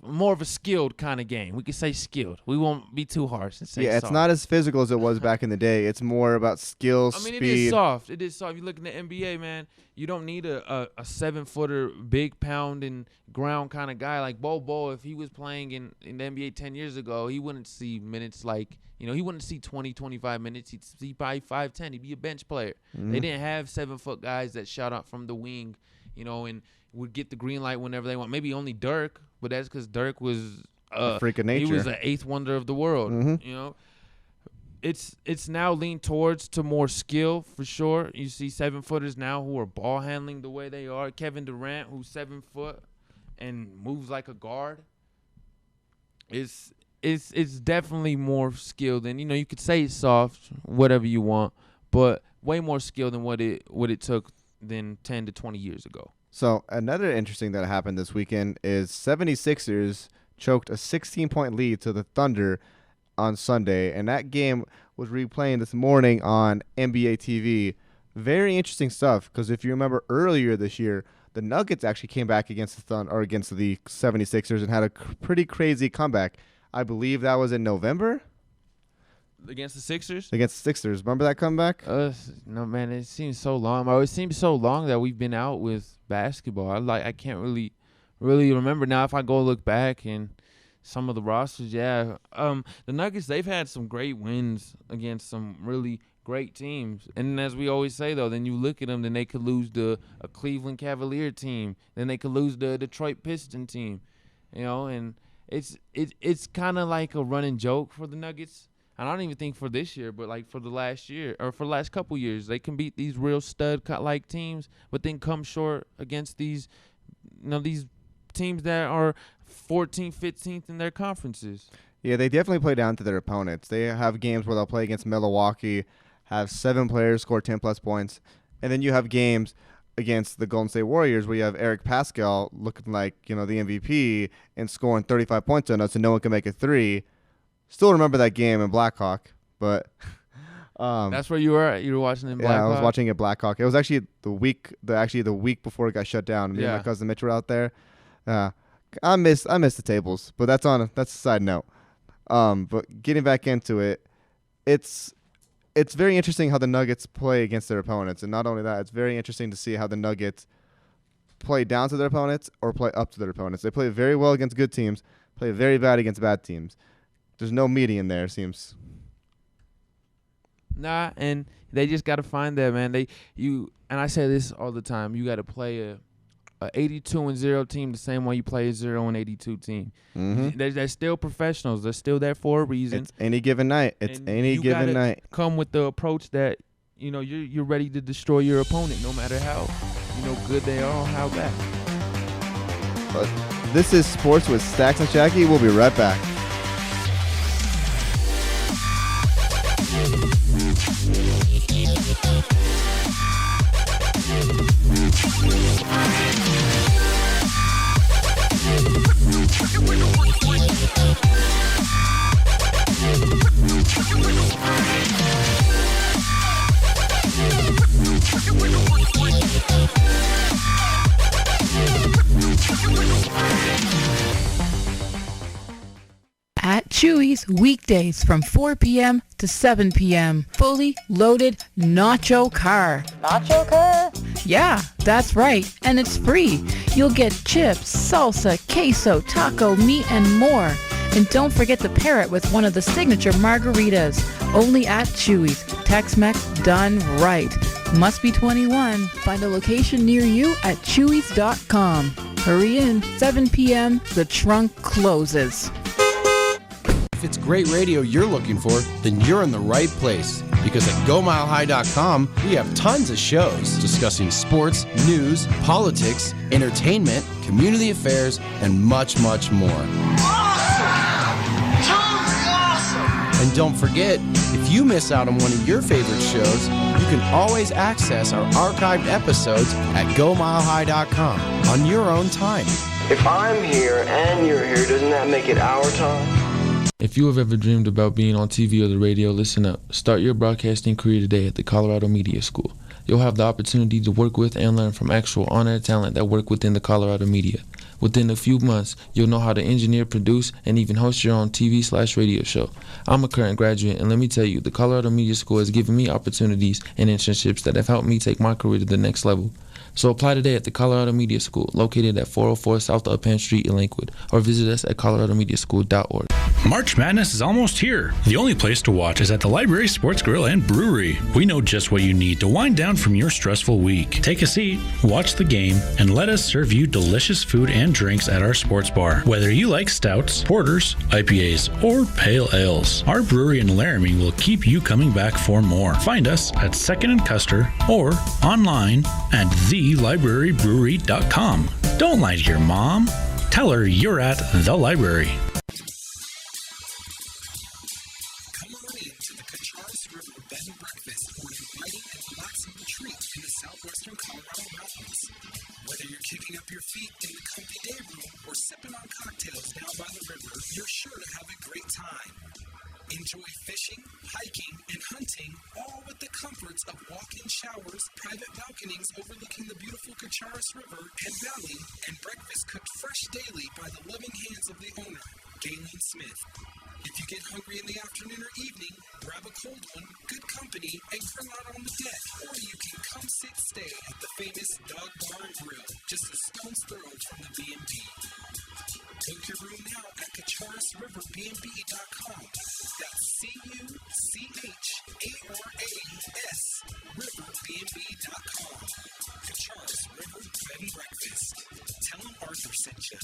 more of a skilled kind of game. We could say skilled. We won't be too harsh and say it's not as physical as it was back in the day. It's more about skill, speed. It is soft. It is soft. You look in the NBA, man, you don't need a 7-footer, big pounding ground kind of guy like Bo. If he was playing in the NBA 10 years ago, he wouldn't see minutes like, he wouldn't see 20, 25 minutes. He'd see probably 5-10. He'd be a bench player. They didn't have 7-foot guys that shot out from the wing, and would get the green light whenever they want. Maybe only Dirk, but that's because Dirk was a freak of nature. He was the 8th wonder of the world. It's now leaned towards to more skill for sure. You see 7-footers now who are ball handling the way they are. Kevin Durant, who's 7 foot and moves like a guard. it's definitely more skilled, and you could say it's soft, whatever you want, but way more skilled than what it took than 10 to 20 years ago. So another interesting that happened this weekend is 76ers choked a 16-point lead to the Thunder on Sunday, and that game was replaying this morning on NBA TV. Very interesting stuff, because if you remember earlier this year, the Nuggets actually came back against the 76ers and had a pretty crazy comeback. I believe that was in November. Against the Sixers? Against the Sixers. Remember that comeback? No, man, it seems so long. It seems so long that we've been out with basketball. I can't really remember now. If I go look back and some of the rosters, yeah. The Nuggets, they've had some great wins against some really great teams. And as we always say, though, then you look at them, then they could lose to a Cleveland Cavalier team. Then they could lose to a Detroit Piston team. And it's kind of like a running joke for the Nuggets. I don't even think for this year, but like for the last year or for the last couple years, they can beat these real stud-like teams, but then come short against these teams that are 14th, 15th in their conferences. Yeah, they definitely play down to their opponents. They have games where they'll play against Milwaukee, have 7 players score 10-plus points, and then you have games against the Golden State Warriors where you have Eric Pascal looking like, the MVP and scoring 35 points on us and no one can make a three. Still remember that game in Blackhawk, but that's where you were. You were watching in Blackhawk. Yeah, I was watching it Blackhawk. It was actually the week before it got shut down. Me and my cousin Mitch were out there. I miss the tables, but that's a side note. But getting back into it, it's very interesting how the Nuggets play against their opponents, and not only that, it's very interesting to see how the Nuggets play down to their opponents or play up to their opponents. They play very well against good teams, play very bad against bad teams. There's no median there, it seems. Nah, and they just got to find that, man. And I say this all the time. You got to play a 82-0 team the same way you play a 0-82 team. Mm-hmm. They're still professionals. They're still there for a reason. It's any given night. Come with the approach that you're ready to destroy your opponent, no matter how good they are or how bad. But this is Sports with Stacks and Shaggy. We'll be right back. At Chewy's, weekdays from 4 p.m. to 7 p.m. Fully loaded nacho car. Nacho car? Yeah, that's right, and it's free. You'll get chips, salsa, queso, taco, meat, and more. And don't forget to pair it with one of the signature margaritas. Only at Chewy's. Tex-Mex done right. Must be 21. Find a location near you at chewy's.com. Hurry in. 7 p.m. The trunk closes. If it's great radio you're looking for, then you're in the right place. Because at GoMileHigh.com, we have tons of shows discussing sports, news, politics, entertainment, community affairs, and much, much more. And don't forget, if you miss out on one of your favorite shows, you can always access our archived episodes at GoMileHigh.com on your own time. If I'm here and you're here, doesn't that make it our time? If you have ever dreamed about being on TV or the radio, listen up. Start your broadcasting career today at the Colorado Media School. You'll have the opportunity to work with and learn from actual on-air talent that work within the Colorado media. Within a few months, you'll know how to engineer, produce, and even host your own TV/radio show. I'm a current graduate, and let me tell you, the Colorado Media School has given me opportunities and internships that have helped me take my career to the next level. So apply today at the Colorado Media School, located at 404 South Uppan Street in Lakewood, or visit us at coloradomediaschool.org. March Madness is almost here. The only place to watch is at the Library Sports Grill and Brewery. We know just what you need to wind down from your stressful week. Take a seat, watch the game, and let us serve you delicious food and drinks at our sports bar. Whether you like stouts, porters, IPAs, or pale ales, our brewery in Laramie will keep you coming back for more. Find us at 2nd and Custer or online at thelibrarybrewery.com. Don't lie to your mom. Tell her you're at the library. Kacharas River Bed and Breakfast for an inviting and relaxing retreat in the southwestern Colorado mountains. Whether you're kicking up your feet in the comfy day room or sipping on cocktails down by the river, you're sure to have a great time. Enjoy fishing, hiking, and hunting, all with the comforts of walk-in showers, private balconies overlooking the beautiful Kacharas River and Valley, and breakfast cooked fresh daily by the loving hands of the owner, Galen Smith. If you get hungry in the afternoon or evening, grab a cold one, good company, and grill out on the deck. Or you can come stay at the famous Dog Bar and Grill, just a stone's throw from the B&B. Book your room now at KacharasRiverBnB.com. That's CUCHARAS RiverBnB.com. Kacharas River Bed and Breakfast. Tell them Arthur sent you.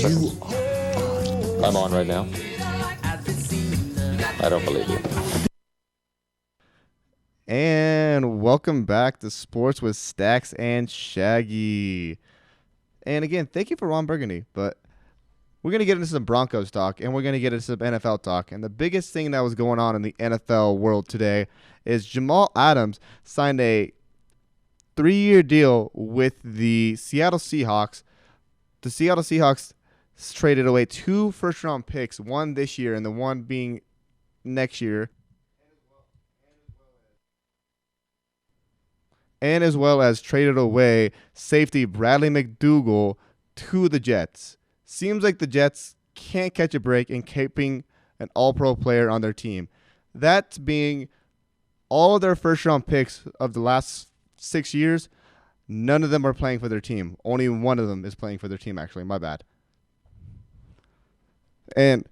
Seconds. I'm on right now. I don't believe you. And welcome back to Sports with Stacks and Shaggy. And again, thank you for Ron Burgundy. But we're going to get into some Broncos talk, and we're going to get into some NFL talk. And the biggest thing that was going on in the NFL world today is Jamal Adams signed a 3-year deal with the Seattle Seahawks. The Seattle Seahawks traded away 2 first-round picks, one this year and the one being next year, and as well as traded away safety Bradley McDougall to the Jets. Seems like the Jets can't catch a break in keeping an all-pro player on their team. That being all of their first-round picks of the last 6 years, none of them are playing for their team. Only one of them is playing for their team, actually. My bad. And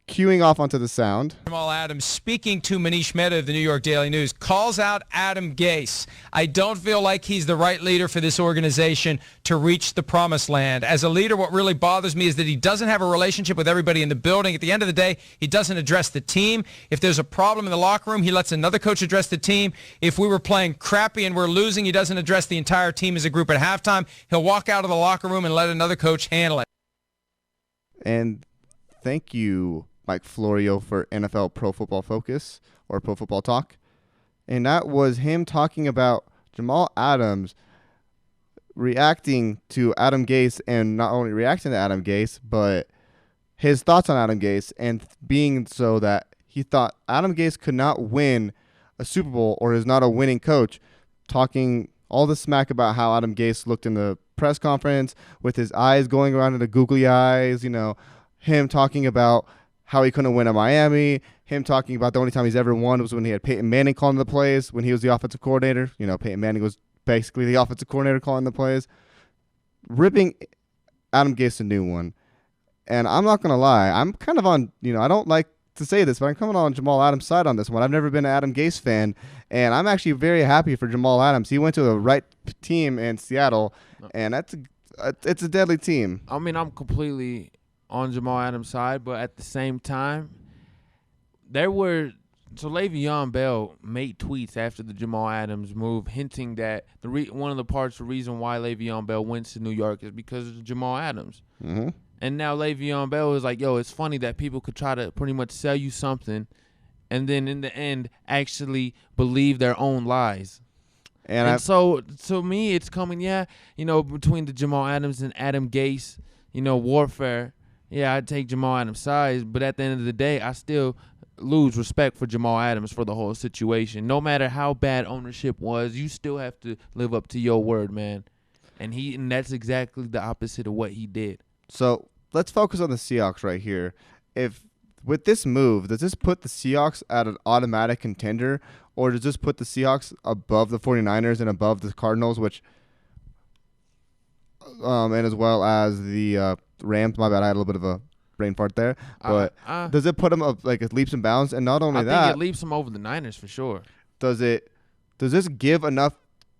queuing off onto the sound. Jamal Adams, speaking to Manish Mehta of the New York Daily News, calls out Adam Gase. I don't feel like he's the right leader for this organization to reach the promised land. As a leader, what really bothers me is that he doesn't have a relationship with everybody in the building. At the end of the day, he doesn't address the team. If there's a problem in the locker room, he lets another coach address the team. If we were playing crappy and we're losing, he doesn't address the entire team as a group at halftime. He'll walk out of the locker room and let another coach handle it. And thank you, Mike Florio, for NFL Pro Football Focus or Pro Football Talk. And that was him talking about Jamal Adams reacting to Adam Gase, and not only reacting to Adam Gase, but his thoughts on Adam Gase, and being so that he thought Adam Gase could not win a Super Bowl or is not a winning coach, talking all the smack about how Adam Gase looked in the press conference with his eyes going around into googly eyes, you know, him talking about how he couldn't win at Miami, him talking about the only time he's ever won was when he had Peyton Manning calling the plays when he was the offensive coordinator. You know, Peyton Manning was basically the offensive coordinator calling the plays. Ripping Adam Gase a new one. And I'm not going to lie, I'm kind of on, you know, I don't like to say this, but I'm coming on Jamal Adams' side on this one. I've never been an Adam Gase fan, and I'm actually very happy for Jamal Adams. He went to the right team in Seattle, and it's a deadly team. I mean, I'm completely on Jamal Adams' side, but at the same time, Le'Veon Bell made tweets after the Jamal Adams move, hinting that one of the reason why Le'Veon Bell went to New York is because of Jamal Adams. Mm-hmm. And now Le'Veon Bell is like, yo, it's funny that people could try to pretty much sell you something and then in the end actually believe their own lies. And so to me, it's coming, between the Jamal Adams and Adam Gase, warfare. Yeah, I'd take Jamal Adams' side, but at the end of the day, I still lose respect for Jamal Adams for the whole situation. No matter how bad ownership was, you still have to live up to your word, man. And that's exactly the opposite of what he did. So let's focus on the Seahawks right here. If with this move, does this put the Seahawks at an automatic contender, or does this put the Seahawks above the 49ers and above the Cardinals, which and as well as the Rams? My bad, I had a little bit of a brain fart there. But does it put them up like it leaps and bounds? And not only that, I think it leaps them over the Niners for sure. Does this give enough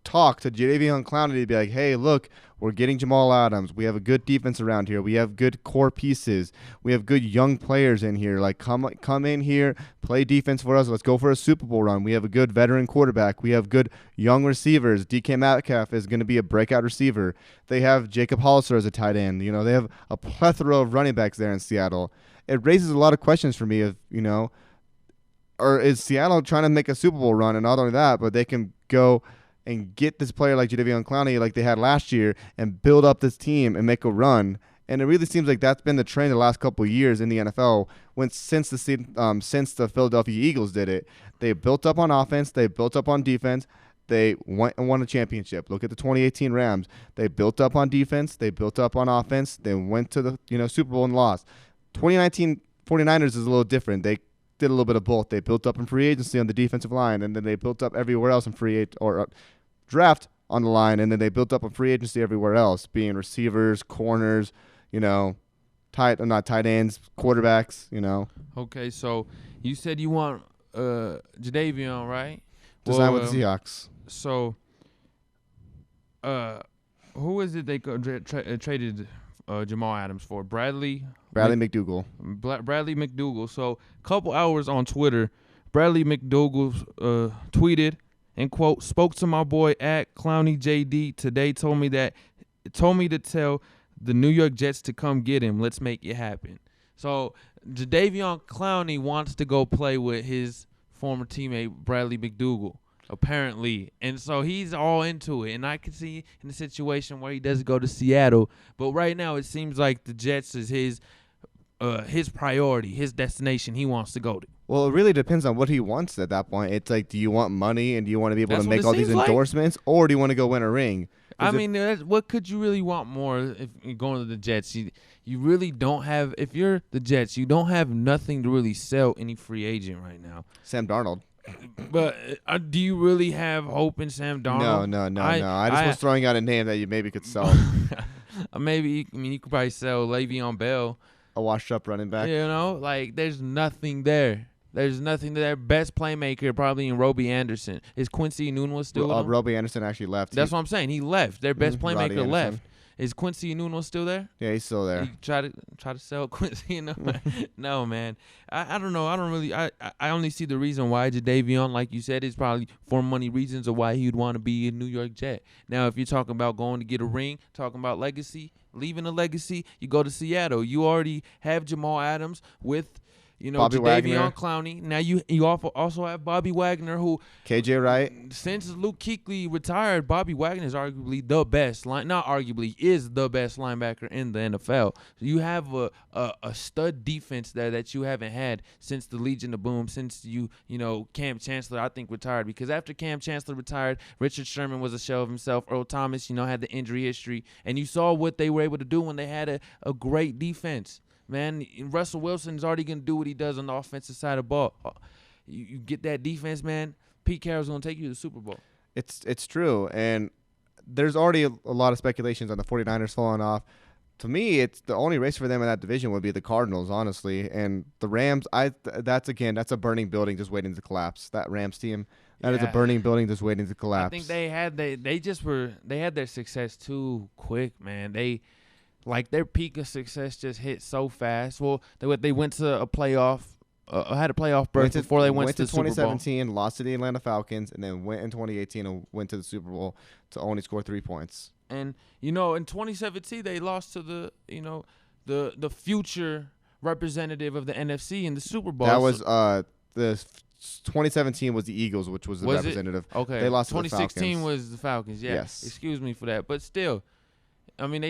talk to Jadeveon Clowney to be like, hey, look, we're getting Jamal Adams. We have a good defense around here. We have good core pieces. We have good young players in here. Like, come in here, play defense for us. Let's go for a Super Bowl run. We have a good veteran quarterback. We have good young receivers. DK Metcalf is going to be a breakout receiver. They have Jacob Hollister as a tight end. You know, they have a plethora of running backs there in Seattle. It raises a lot of questions for me of, you know, or is Seattle trying to make a Super Bowl run? And not only that, but they can go and get this player like Jadeveon Clowney like they had last year and build up this team and make a run. And it really seems like that's been the trend the last couple of years in the NFL since the Philadelphia Eagles did it. They built up on offense. They built up on defense. They went and won a championship. Look at the 2018 Rams. They built up on defense. They built up on offense. They went to the Super Bowl and lost. 2019 49ers is a little different. They did a little bit of both. They built up in free agency on the defensive line, and then they built up everywhere else in draft on the line, and then they built up a free agency everywhere else, being receivers, corners, not tight ends, quarterbacks, Okay, so you said you want Jadeveon, right? Design with the Seahawks. So, who is it they traded Jamal Adams for? Bradley McDougall. Bradley McDougall. So, a couple hours on Twitter, Bradley McDougall tweeted, and quote, spoke to my boy at Clowney JD today, told me to tell the New York Jets to come get him. Let's make it happen. So Jadeveon Clowney wants to go play with his former teammate Bradley McDougall, apparently. And so he's all into it. And I can see in the situation where he does go to Seattle. But right now it seems like the Jets is his priority, his destination he wants to go to. Well, it really depends on what he wants at that point. It's like, do you want money and do you want to be able to make all these endorsements, or do you want to go win a ring? I mean, what could you really want more if you're going to the Jets? You really don't have – if you're the Jets, you don't have nothing to really sell any free agent right now. Sam Darnold. But do you really have hope in Sam Darnold? No. I just was throwing out a name that you maybe could sell. Maybe, you could probably sell Le'Veon Bell. A washed-up running back. There's nothing there. There's nothing there. Best playmaker probably in Robbie Anderson. Is Quincy Enunwa still there? Robbie Anderson actually left. That's what I'm saying. He left. Their best playmaker left. Is Quincy Enunwa still there? Yeah, he's still there. You try to sell Quincy Enunwa? No, man. I don't know. I don't really. I only see the reason why Jadeveon, like you said, is probably for money reasons of why he would want to be a New York Jet. Now, if you're talking about going to get a ring, talking about legacy, leaving a legacy, you go to Seattle. You already have Jamal Adams with Jadeveon Clowney. Now you also have Bobby Wagner, who KJ Wright. Since Luke Kuechly retired, Bobby Wagner is arguably the best is the best linebacker in the NFL. So you have a stud defense there that you haven't had since the Legion of Boom, since Cam Chancellor I think retired, because after Cam Chancellor retired, Richard Sherman was a shell of himself. Earl Thomas, had the injury history, and you saw what they were able to do when they had a great defense. Man, Russell Wilson's already going to do what he does on the offensive side of the ball. You get that defense, man, Pete Carroll's going to take you to the Super Bowl. It's true, and there's already a lot of speculations on the 49ers falling off. To me, it's the only race for them in that division would be the Cardinals, honestly. And the Rams, that's a burning building just waiting to collapse. That Rams team, that is a burning building just waiting to collapse. I think they had their success too quick, man. Their peak of success just hit so fast. Well, they went to a playoff, had a playoff berth before they went to the Super Bowl. 2017, lost to the Atlanta Falcons, and then went in 2018 and went to the Super Bowl to only score 3 points. And in 2017 they lost to the future representative of the NFC in the Super Bowl. That was the 2017 was the Eagles, which was the representative. Okay, they lost. 2016 to the Falcons. was the Falcons. Yeah. Yes. Excuse me for that, but still, I mean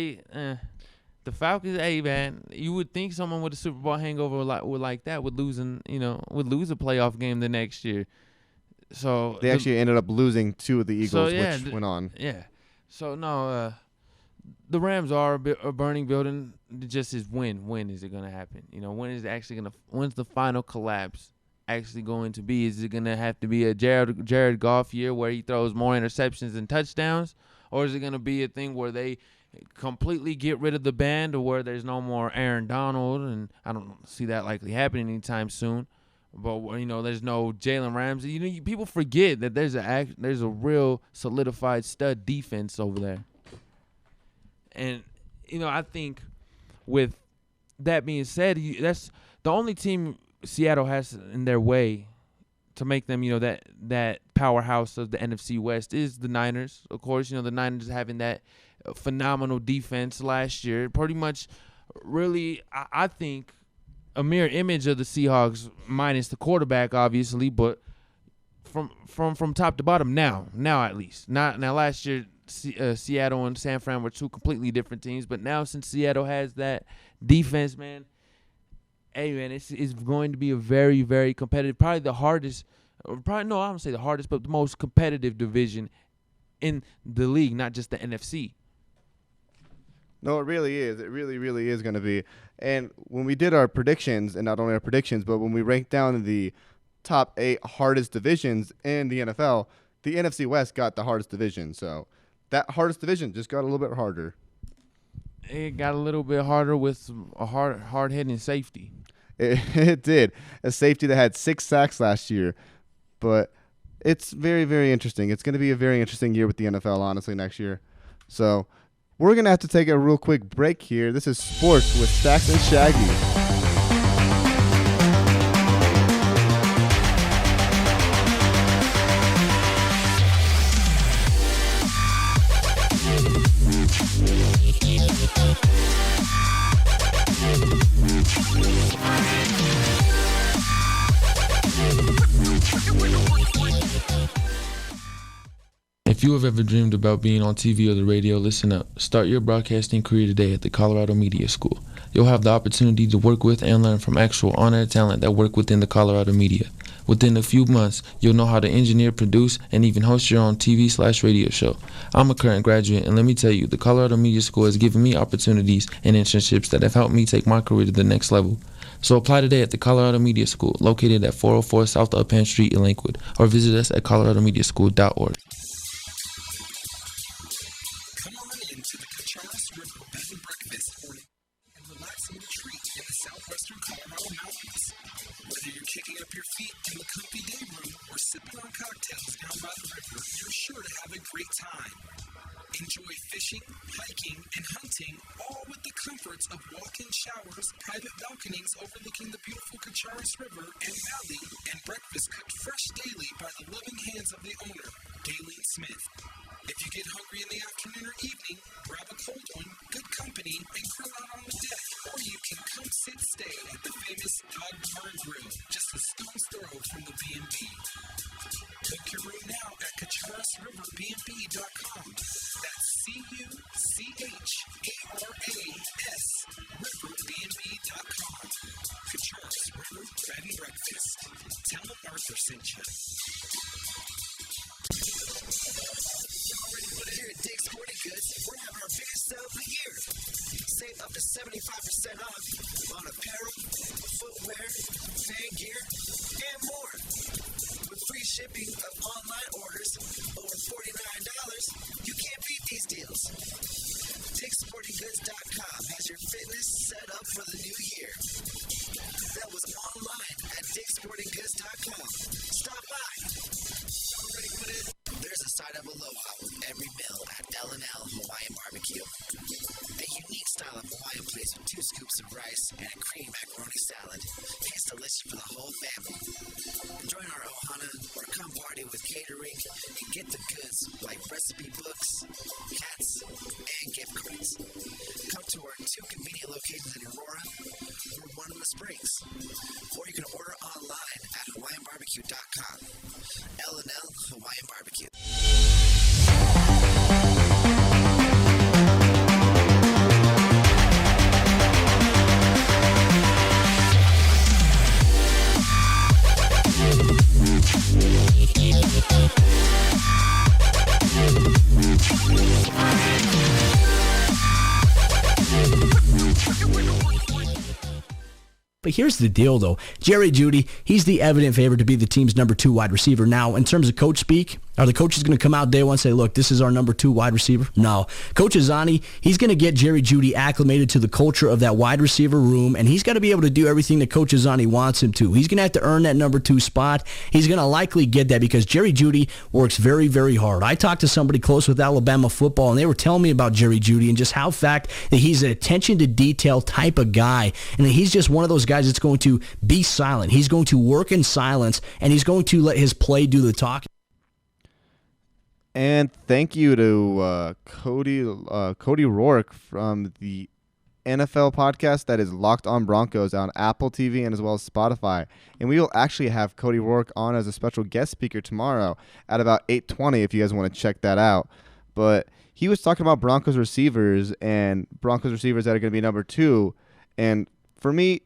the Falcons, hey man, you would think someone with a Super Bowl hangover like that would lose a playoff game the next year. So they actually ended up losing 2 of the Eagles, which went on. Yeah. So no, the Rams are a burning building. It just is when. When is it going to happen? When's the final collapse actually going to be? Is it going to have to be a Jared Goff year where he throws more interceptions than touchdowns? Or is it going to be a thing where they completely get rid of the band, or where there's no more Aaron Donald? And I don't see that likely happening anytime soon. But, there's no Jalen Ramsey. People forget that there's a real solidified stud defense over there. And, I think with that being said, that's the only team Seattle has in their way to make them, that powerhouse of the NFC West is the Niners. Of course, the Niners having that phenomenal defense last year. Pretty much really, I think, a mirror image of the Seahawks minus the quarterback, obviously, but from top to bottom now at least. Now last year, Seattle and San Fran were two completely different teams, but now since Seattle has that defense, man, hey, man, it's going to be a very, very competitive, probably the hardest, I don't say the hardest, but the most competitive division in the league, not just the NFC. No, it really is. It really, really is going to be. And when we did our predictions, and not only our predictions, but when we ranked down the top 8 hardest divisions in the NFL, the NFC West got the hardest division. So that hardest division just got a little bit harder. It got a little bit harder with a hard-hitting safety. It did. A safety that had 6 sacks last year. But it's very, very interesting. It's going to be a very interesting year with the NFL, honestly, next year. So we're going to have to take a real quick break here. This is Sports with Stacks and Shaggy. If you have ever dreamed about being on TV or the radio, listen up. Start your broadcasting career today at the Colorado Media School. You'll have the opportunity to work with and learn from actual on-air talent that work within the Colorado media. Within a few months, you'll know how to engineer, produce, and even host your own TV/radio show. I'm a current graduate, and let me tell you, the Colorado Media School has given me opportunities and internships that have helped me take my career to the next level. So apply today at the Colorado Media School, located at 404 South Uppan Street in Lakewood, or visit us at coloradomediaschool.org. Southwestern Colorado mountains. Whether you're kicking up your feet in the comfy day room or sipping on cocktails down by the river, you're sure to have a great time. Enjoy fishing, hiking, and hunting, all with the comforts of walk-in showers, private balconies overlooking the beautiful Cacharis River and Valley, and breakfast cooked fresh daily by the loving hands of the owner, Daleen Smith. If you get hungry in the afternoon or evening, grab a cold one, good company, and grill out on the deck. Or you can come stay at the famous Dog Barn Grill, just a stone's throw from the B&B. Book your room now at CacharisRiverBnB.com. That's CUCHARAS RiverBnB.com. Cacharis River Bed and Breakfast. Tell them Arthur sent you. Here at Dick's Sporting Goods, we're having our biggest sale of the year. Save up to 75% off on apparel, footwear, fan gear, and more. With free shipping of online orders over $49, you can't beat these deals. Dick'sSportingGoods.com has your fitness set up for the new year. That was online at Dick'sSportingGoods.com. Stop by. Ready for this? There's a side of aloha with every meal at L&L Hawaiian Barbecue. A unique style of Hawaiian place with 2 scoops of rice and a creamy macaroni salad. Tastes delicious for the whole family. Join our ohana or come party with catering and get the goods like recipe books, hats, and gift cards. Come to our 2 convenient locations in Aurora or one in the Springs. Or you can order online at HawaiianBarbecue.com. L&L Hawaiian Barbecue. But here's the deal, though. Jerry Jeudy, he's the evident favorite to be the team's number 2 wide receiver. Now, in terms of coach speak, are the coaches going to come out day one and say, look, this is our number 2 wide receiver? No. Coach Azani, he's going to get Jerry Jeudy acclimated to the culture of that wide receiver room, and he's got to be able to do everything that Coach Azani wants him to. He's going to have to earn that number 2 spot. He's going to likely get that because Jerry Jeudy works very, very hard. I talked to somebody close with Alabama football, and they were telling me about Jerry Jeudy and just how fact that he's an attention to detail type of guy, and that he's just one of those guys that's going to be silent. He's going to work in silence, and he's going to let his play do the talking. And thank you to Cody Rourke from the NFL podcast that is Locked On Broncos on Apple TV and as well as Spotify. And we will actually have Cody Rourke on as a special guest speaker tomorrow at about 8:20 if you guys want to check that out. But he was talking about Broncos receivers and Broncos receivers that are going to be number 2. And for me,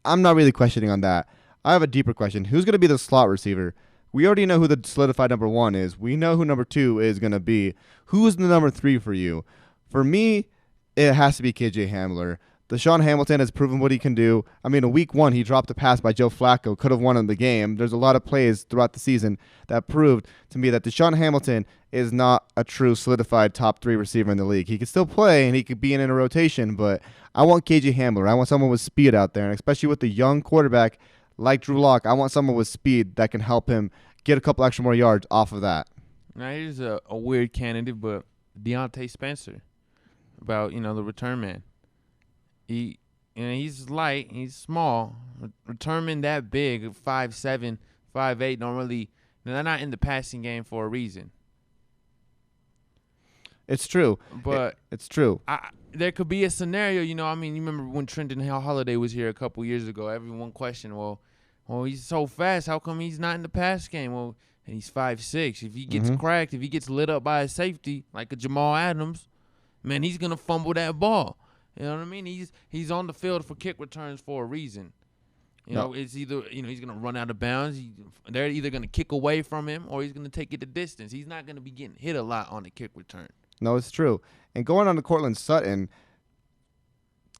I'm not really questioning on that. I have a deeper question. Who's going to be the slot receiver? We already know who the solidified number 1 is. We know who number 2 is going to be. Who is the number 3 for you? For me, it has to be KJ Hamler. Deshaun Hamilton has proven what he can do. I mean, in week 1, he dropped a pass by Joe Flacco, could have won in the game. There's a lot of plays throughout the season that proved to me that Deshaun Hamilton is not a true solidified top 3 receiver in the league. He can still play and he could be in a rotation, but I want KJ Hamler. I want someone with speed out there, and especially with the young quarterback like Drew Lock, I want someone with speed that can help him get a couple extra more yards off of that. Now, here's a weird candidate, but Deontay Spencer, about, the return man. He's light, he's small. Return man that big, 5'7", 5'8", normally, they're not in the passing game for a reason. It's true. But it's true. There could be a scenario, you remember when Trenton Holiday was here a couple years ago, everyone questioned, well, he's so fast, how come he's not in the pass game? Well, he's 5'6". If he gets cracked, if he gets lit up by a safety, like a Jamal Adams, man, he's going to fumble that ball. You know what I mean? He's on the field for kick returns for a reason. It's either, he's going to run out of bounds. They're either going to kick away from him or he's going to take it the distance. He's not going to be getting hit a lot on the kick return. No, it's true. And going on to Cortland Sutton,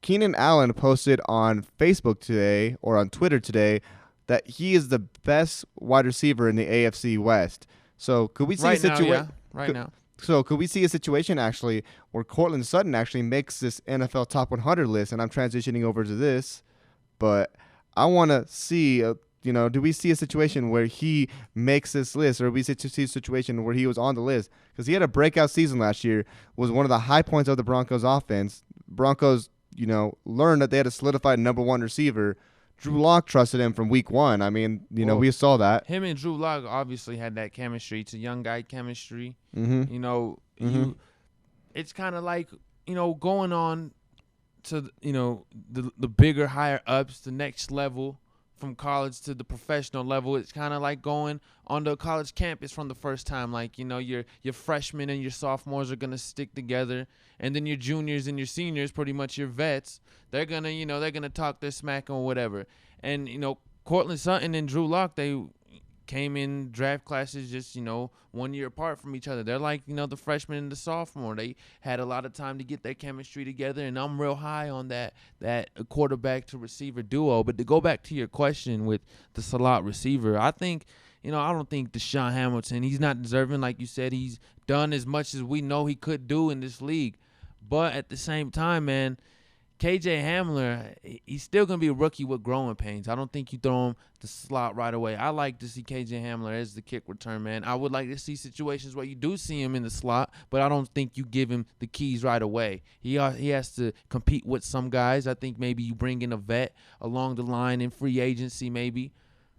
Keenan Allen posted on Facebook today or on Twitter today that he is the best wide receiver in the AFC West. So could we see a situation right now? So could we see a situation actually where Cortland Sutton actually makes this NFL Top 100 list? And I'm transitioning over to this, but I want to see, do we see a situation where he makes this list, or we see a situation where he was on the list? Because he had a breakout season last year, was one of the high points of the Broncos offense. Broncos, learned that they had a solidified number 1 receiver. Drew Lock trusted him from week 1. I mean, we saw that. Him and Drew Lock obviously had that chemistry. It's a young guy chemistry. It's kind of like, going on to, the bigger, higher ups, the next level from college to the professional level. It's kind of like going on the college campus from the first time. Like, your freshmen and your sophomores are going to stick together. And then your juniors and your seniors, pretty much your vets, they're going to, they're going to talk their smack or whatever. And, Cortland Sutton and Drew Lock, they came in draft classes just, 1 year apart from each other. They're like, the freshman and the sophomore. They had a lot of time to get their chemistry together, and I'm real high on that quarterback to receiver duo. But to go back to your question with the slot receiver, I think, I don't think Deshaun Hamilton, he's not deserving. Like you said, he's done as much as we know he could do in this league. But at the same time, man, KJ Hamler, he's still going to be a rookie with growing pains. I don't think you throw him the slot right away. I like to see KJ Hamler as the kick return man. I would like to see situations where you do see him in the slot, but I don't think you give him the keys right away. He has to compete with some guys. I think maybe you bring in a vet along the line in free agency maybe.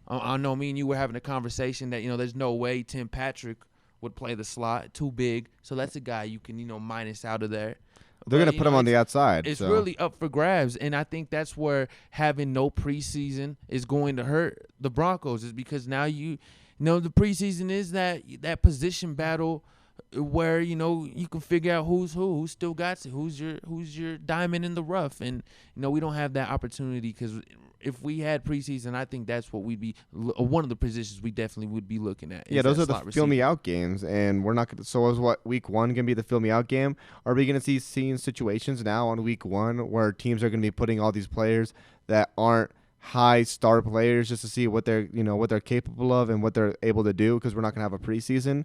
I know me and you were having a conversation that, there's no way Tim Patrick would play the slot, too big. So that's a guy you can, minus out of there. They're going to put him on the outside. It's really up for grabs, and I think that's where having no preseason is going to hurt the Broncos, is because now the preseason is that position battle where, you can figure out who still got it, who's your diamond in the rough, and, we don't have that opportunity because if we had preseason, I think that's what we'd be one of the positions we definitely would be looking at. Yeah, those are the fill me out games, and we're not going to. So is what week 1 going to be the fill me out game? Are we going to seeing situations now on week 1 where teams are going to be putting all these players that aren't high star players just to see what they're capable of and what they're able to do, because we're not going to have a preseason.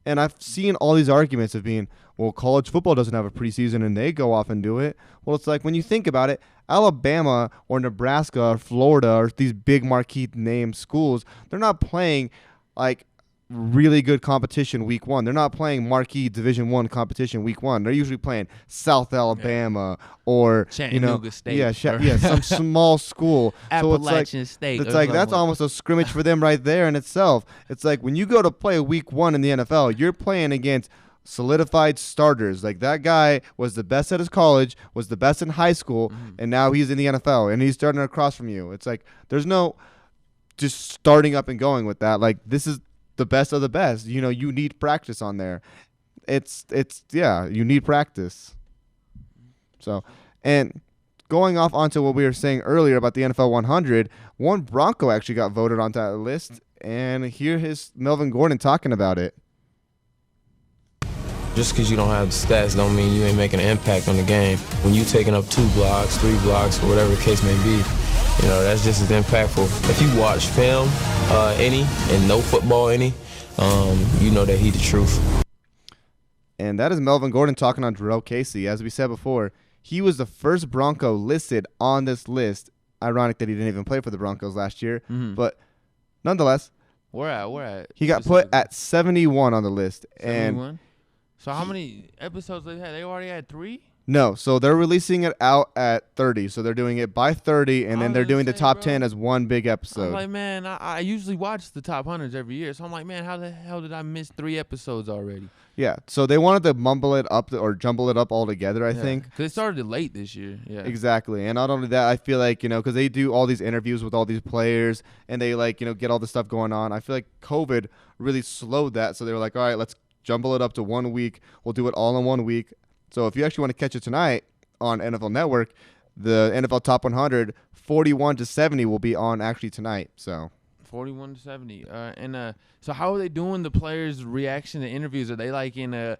And I've seen all these arguments of being, well, college football doesn't have a preseason and they go off and do it. Well, it's like when you think about it, Alabama or Nebraska or Florida or these big marquee name schools, they're not playing like really good competition week one. They're not playing marquee Division I competition week one. They're usually playing South Alabama or Chattanooga State. Some small school. Appalachian State. It's like that's almost a scrimmage for them right there in itself. It's like when you go to play week one in the NFL, you're playing against solidified starters. Like that guy was the best at his college, was the best in high school, and now he's in the NFL and he's starting across from you. It's like there's no just starting up and going with that. Like this is the best of the best. You need practice on there. You need practice. So, and going off onto what we were saying earlier about the NFL 100, one Bronco actually got voted onto that list, and here is Melvin Gordon talking about it. Just because you don't have the stats don't mean you ain't making an impact on the game. When you taking up 2 blocks, 3 blocks, or whatever the case may be, that's just as impactful. If you watch film any and know football any, you know that he the truth. And that is Melvin Gordon talking on Jarrell Casey. As we said before, he was the first Bronco listed on this list. Ironic that he didn't even play for the Broncos last year, but nonetheless, where at? He got put at 71 on the list. 71? And so how many episodes they had? They already had 3? No, so they're releasing it out at 30. So they're doing it by 30, and then they're doing the top 10 as one big episode. I'm like, man, I usually watch the top 100s every year. So I'm like, man, how the hell did I miss 3 episodes already? Yeah, so they wanted to mumble it up or jumble it up all together, I think. Because they started it late this year. Yeah, exactly. And not only that, I feel like, because they do all these interviews with all these players, and they, get all this stuff going on. I feel like COVID really slowed that. So they were like, all right, let's jumble it up to 1 week. We'll do it all in 1 week. So if you actually want to catch it tonight on NFL Network, the NFL Top 100, 41-70 will be on actually tonight. So 41-70. So how are they doing the players' reaction to interviews? Are they in a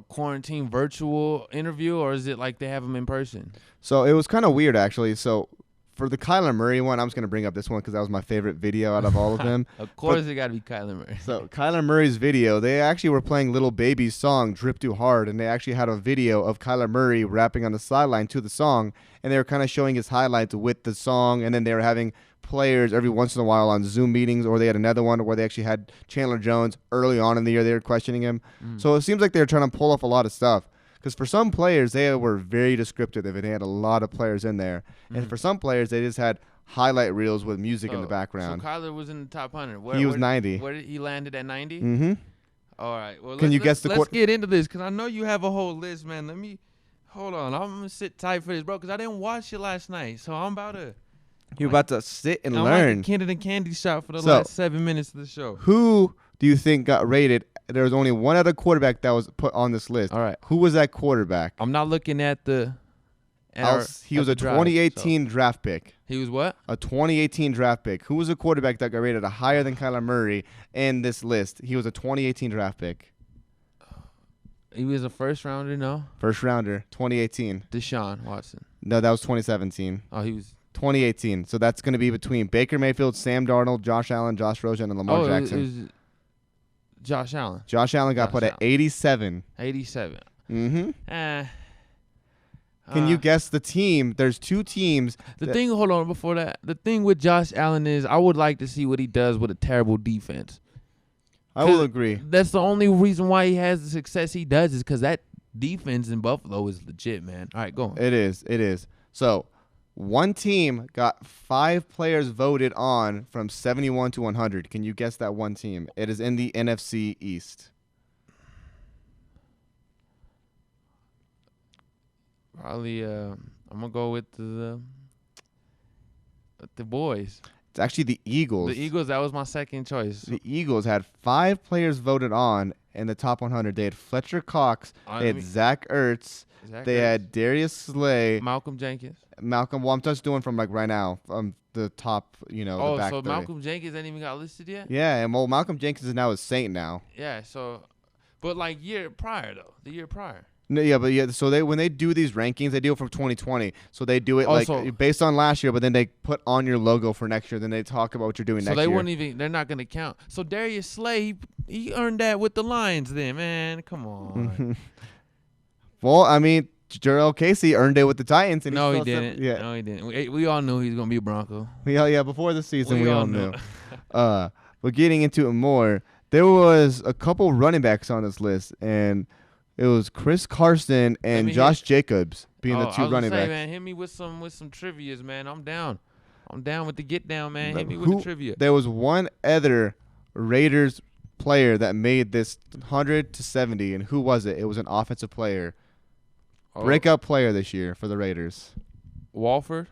quarantine virtual interview, or is it like they have them in person? So it was kind of weird, actually. So for the Kyler Murray one, I'm just going to bring up this one because that was my favorite video out of all of them. Of course it got to be Kyler Murray. So Kyler Murray's video, they actually were playing Lil Baby's song, Drip Too Hard, and they actually had a video of Kyler Murray rapping on the sideline to the song, and they were kind of showing his highlights with the song, and then they were having players every once in a while on Zoom meetings, or they had another one where they actually had Chandler Jones early on in the year. They were questioning him. So it seems like they were trying to pull off a lot of stuff. Because for some players, they were very descriptive, and they had a lot of players in there. And for some players, they just had highlight reels with music in the background. So Kyler was in the top 100. He was 90. Where did he landed at 90? Mm-hmm. All right. Well, Can you guess the let's get into this, because I know you have a whole list, man. Hold on. I'm going to sit tight for this, bro, because I didn't watch it last night. So I'm about to. You're about to sit and I'm learn. like a kid in a candy shop for the last 7 minutes of the show. Who do you think got rated? There was only one other quarterback that was put on this list. All right. Who was that quarterback? I'm not looking at the. He was a 2018 draft pick. He was what? A 2018 draft pick. Who was a quarterback that got rated higher than Kyler Murray in this list? He was a 2018 draft pick. He was a first rounder, no? First rounder, 2018. Deshaun Watson. No, that was 2017. Oh, he was 2018. So that's going to be between Baker Mayfield, Sam Darnold, Josh Allen, Josh Rosen, and Lamar Jackson. It was Josh Allen. Josh Allen got put at 87. 87. Mm-hmm. Can you guess the team? There's 2 teams. Hold on, before that. The thing with Josh Allen is I would like to see what he does with a terrible defense. I will agree. That's the only reason why he has the success he does is because that defense in Buffalo is legit, man. All right, go on. It is. So one team got 5 players voted on from 71 to 100. Can you guess that one team? It is in the NFC East. Probably, I'm gonna go with the boys. It's actually the Eagles. The Eagles. That was my second choice. The Eagles had 5 players voted on in the top 100. They had Fletcher Cox. They had Zach Ertz. They had Darius Slay. Malcolm Jenkins. Well, I'm just doing from right now, the top, the back. So Malcolm Jenkins ain't even got listed yet? Yeah, and Malcolm Jenkins is now a Saint now. Yeah, so, but the year prior. No, yeah, but yeah. So when they do these rankings, they do it from 2020. So they do it Also, like based on last year, but then they put on your logo for next year. Then they talk about what you're doing so next they year. wouldn't even. They're not going to count. So Darius Slay, he earned that with the Lions. Then, man, come on. Well, I mean, Jarrell Casey earned it with the Titans. And No, he still didn't. Yeah. No, he didn't. We all knew he was going to be a Bronco. Yeah. Before the season, we all knew. But getting into it more, there was a couple running backs on this list, and it was Chris Carson and Josh Jacobs being the two running backs. Man, hit me with some trivias, man. I'm down. I'm down with the get down, man. Hit me with the trivia. There was one other Raiders player that made this 100 to 70, and who was it? It was an offensive player. Breakout player this year for the Raiders. Walford?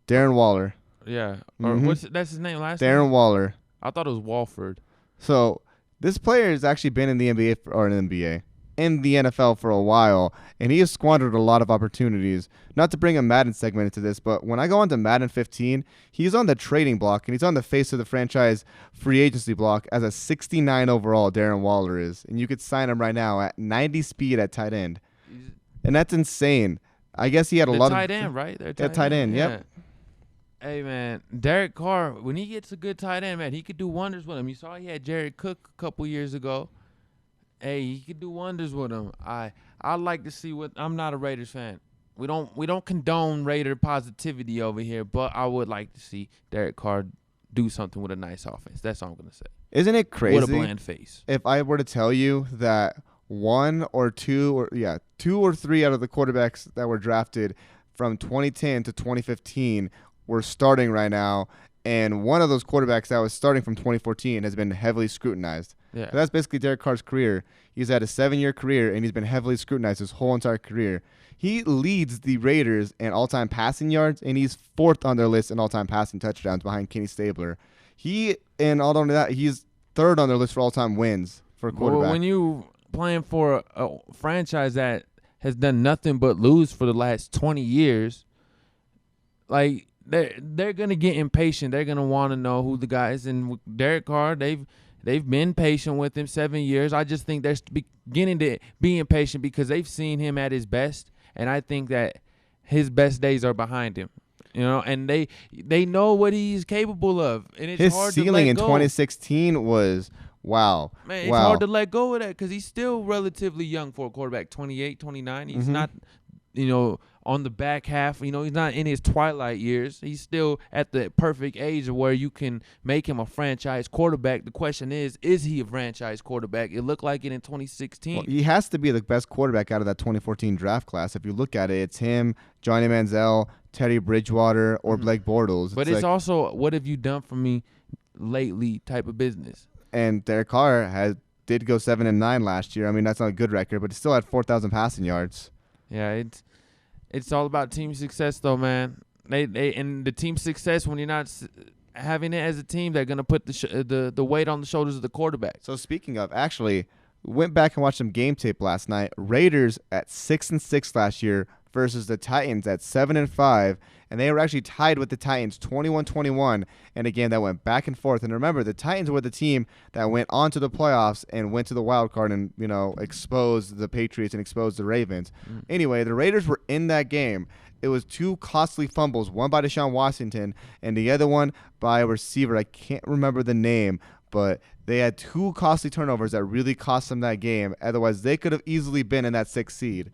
Darren Waller. Yeah. Or that's his name last Darren name? Waller. I thought it was Walford. So this player has actually been in the NBA in the NFL for a while, and he has squandered a lot of opportunities. Not to bring a Madden segment into this, but when I go onto Madden 15, he's on the trading block, and he's on the face of the franchise free agency block as a 69 overall. Darren Waller is, and you could sign him right now at 90 speed at tight end, and that's insane. I guess he had a lot of tight end, right? They're tight end. Yeah. Yep. Hey, man, Derek Carr, when he gets a good tight end, man, he could do wonders with him. You saw he had Jared Cook a couple years ago. Hey, he could do wonders with him. I'd like to see what – I'm not a Raiders fan. We don't condone Raider positivity over here, but I would like to see Derek Carr do something with a nice offense. That's all I'm going to say. Isn't it crazy? With a bland face. If I were to tell you that two or three out of the quarterbacks that were drafted from 2010 to 2015 were starting right now, and one of those quarterbacks that was starting from 2014 has been heavily scrutinized. Yeah. So that's basically Derek Carr's career. He's had a 7-year career, and he's been heavily scrutinized his whole entire career. He leads the Raiders in all-time passing yards, and he's 4th on their list in all-time passing touchdowns behind Kenny Stabler. And all only that, he's 3rd on their list for all-time wins for a quarterback. Well, when you playing for a franchise that has done nothing but lose for the last 20 years, like they're gonna get impatient. They're gonna want to know who the guy is. And with Derek Carr, they've been patient with him 7 years. I just think they're beginning to be impatient because they've seen him at his best, and I think that his best days are behind him. You know, and they know what he's capable of, and it's his hard to let ceiling in go. 2016 was wow. Man, it's hard to let go of that because he's still relatively young for a quarterback, 28, 29. He's not, on the back half. He's not in his twilight years. He's still at the perfect age of where you can make him a franchise quarterback. The question is he a franchise quarterback? It looked like it in 2016. Well, he has to be the best quarterback out of that 2014 draft class. If you look at it, it's him, Johnny Manziel, Teddy Bridgewater, or Blake Bortles. But it's also, what have you done for me lately type of business. And Derek Carr did go 7-9 last year. I mean, that's not a good record, but he still had 4,000 passing yards. Yeah, it's all about team success, though, man. And the team success, when you're not having it as a team, they're gonna put the weight on the shoulders of the quarterback. So speaking of, actually, went back and watched some game tape last night. Raiders at 6-6 last year versus the Titans at 7-5, and they were actually tied with the Titans 21-21 in a game that went back and forth. And remember, the Titans were the team that went on to the playoffs and went to the wild card and exposed the Patriots and exposed the Ravens. Anyway, the Raiders were in that game. It was 2 costly fumbles, one by Deshaun Washington and the other one by a receiver. I can't remember the name, but they had 2 costly turnovers that really cost them that game. Otherwise, they could have easily been in that 6th seed.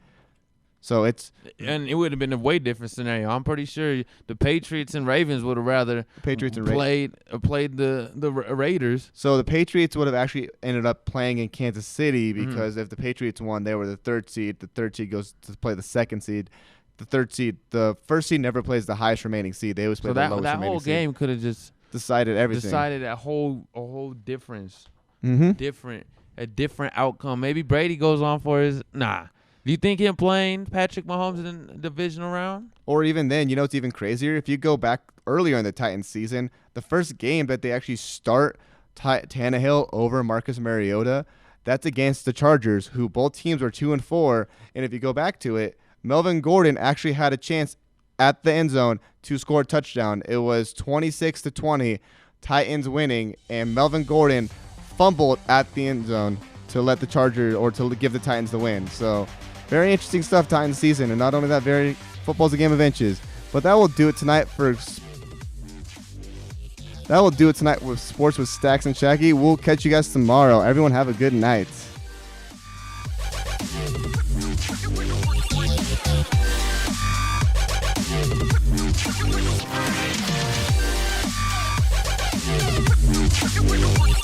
So and it would have been a way different scenario. I'm pretty sure the Patriots and Ravens would have rather played the Raiders. So the Patriots would have actually ended up playing in Kansas City because if the Patriots won, they were the 3rd seed. The 3rd seed goes to play the 2nd seed. The first seed never plays the highest remaining seed. They always play the lowest remaining seed. That whole game could have just decided everything. Decided a whole difference. A different outcome. Maybe Brady goes on for his Do you think him playing Patrick Mahomes in the divisional round? Or even then, it's even crazier. If you go back earlier in the Titans season, the first game that they actually start Tannehill over Marcus Mariota, that's against the Chargers, who both teams were 2-4. And if you go back to it, Melvin Gordon actually had a chance at the end zone to score a touchdown. It was 26-20, Titans winning, and Melvin Gordon fumbled at the end zone to let the Chargers or to give the Titans the win. So Very interesting stuff tying the season, and not only that, football's a game of inches. But that will do it tonight with Sports with Stacks and Shaggy. We'll catch you guys tomorrow. Everyone have a good night. We're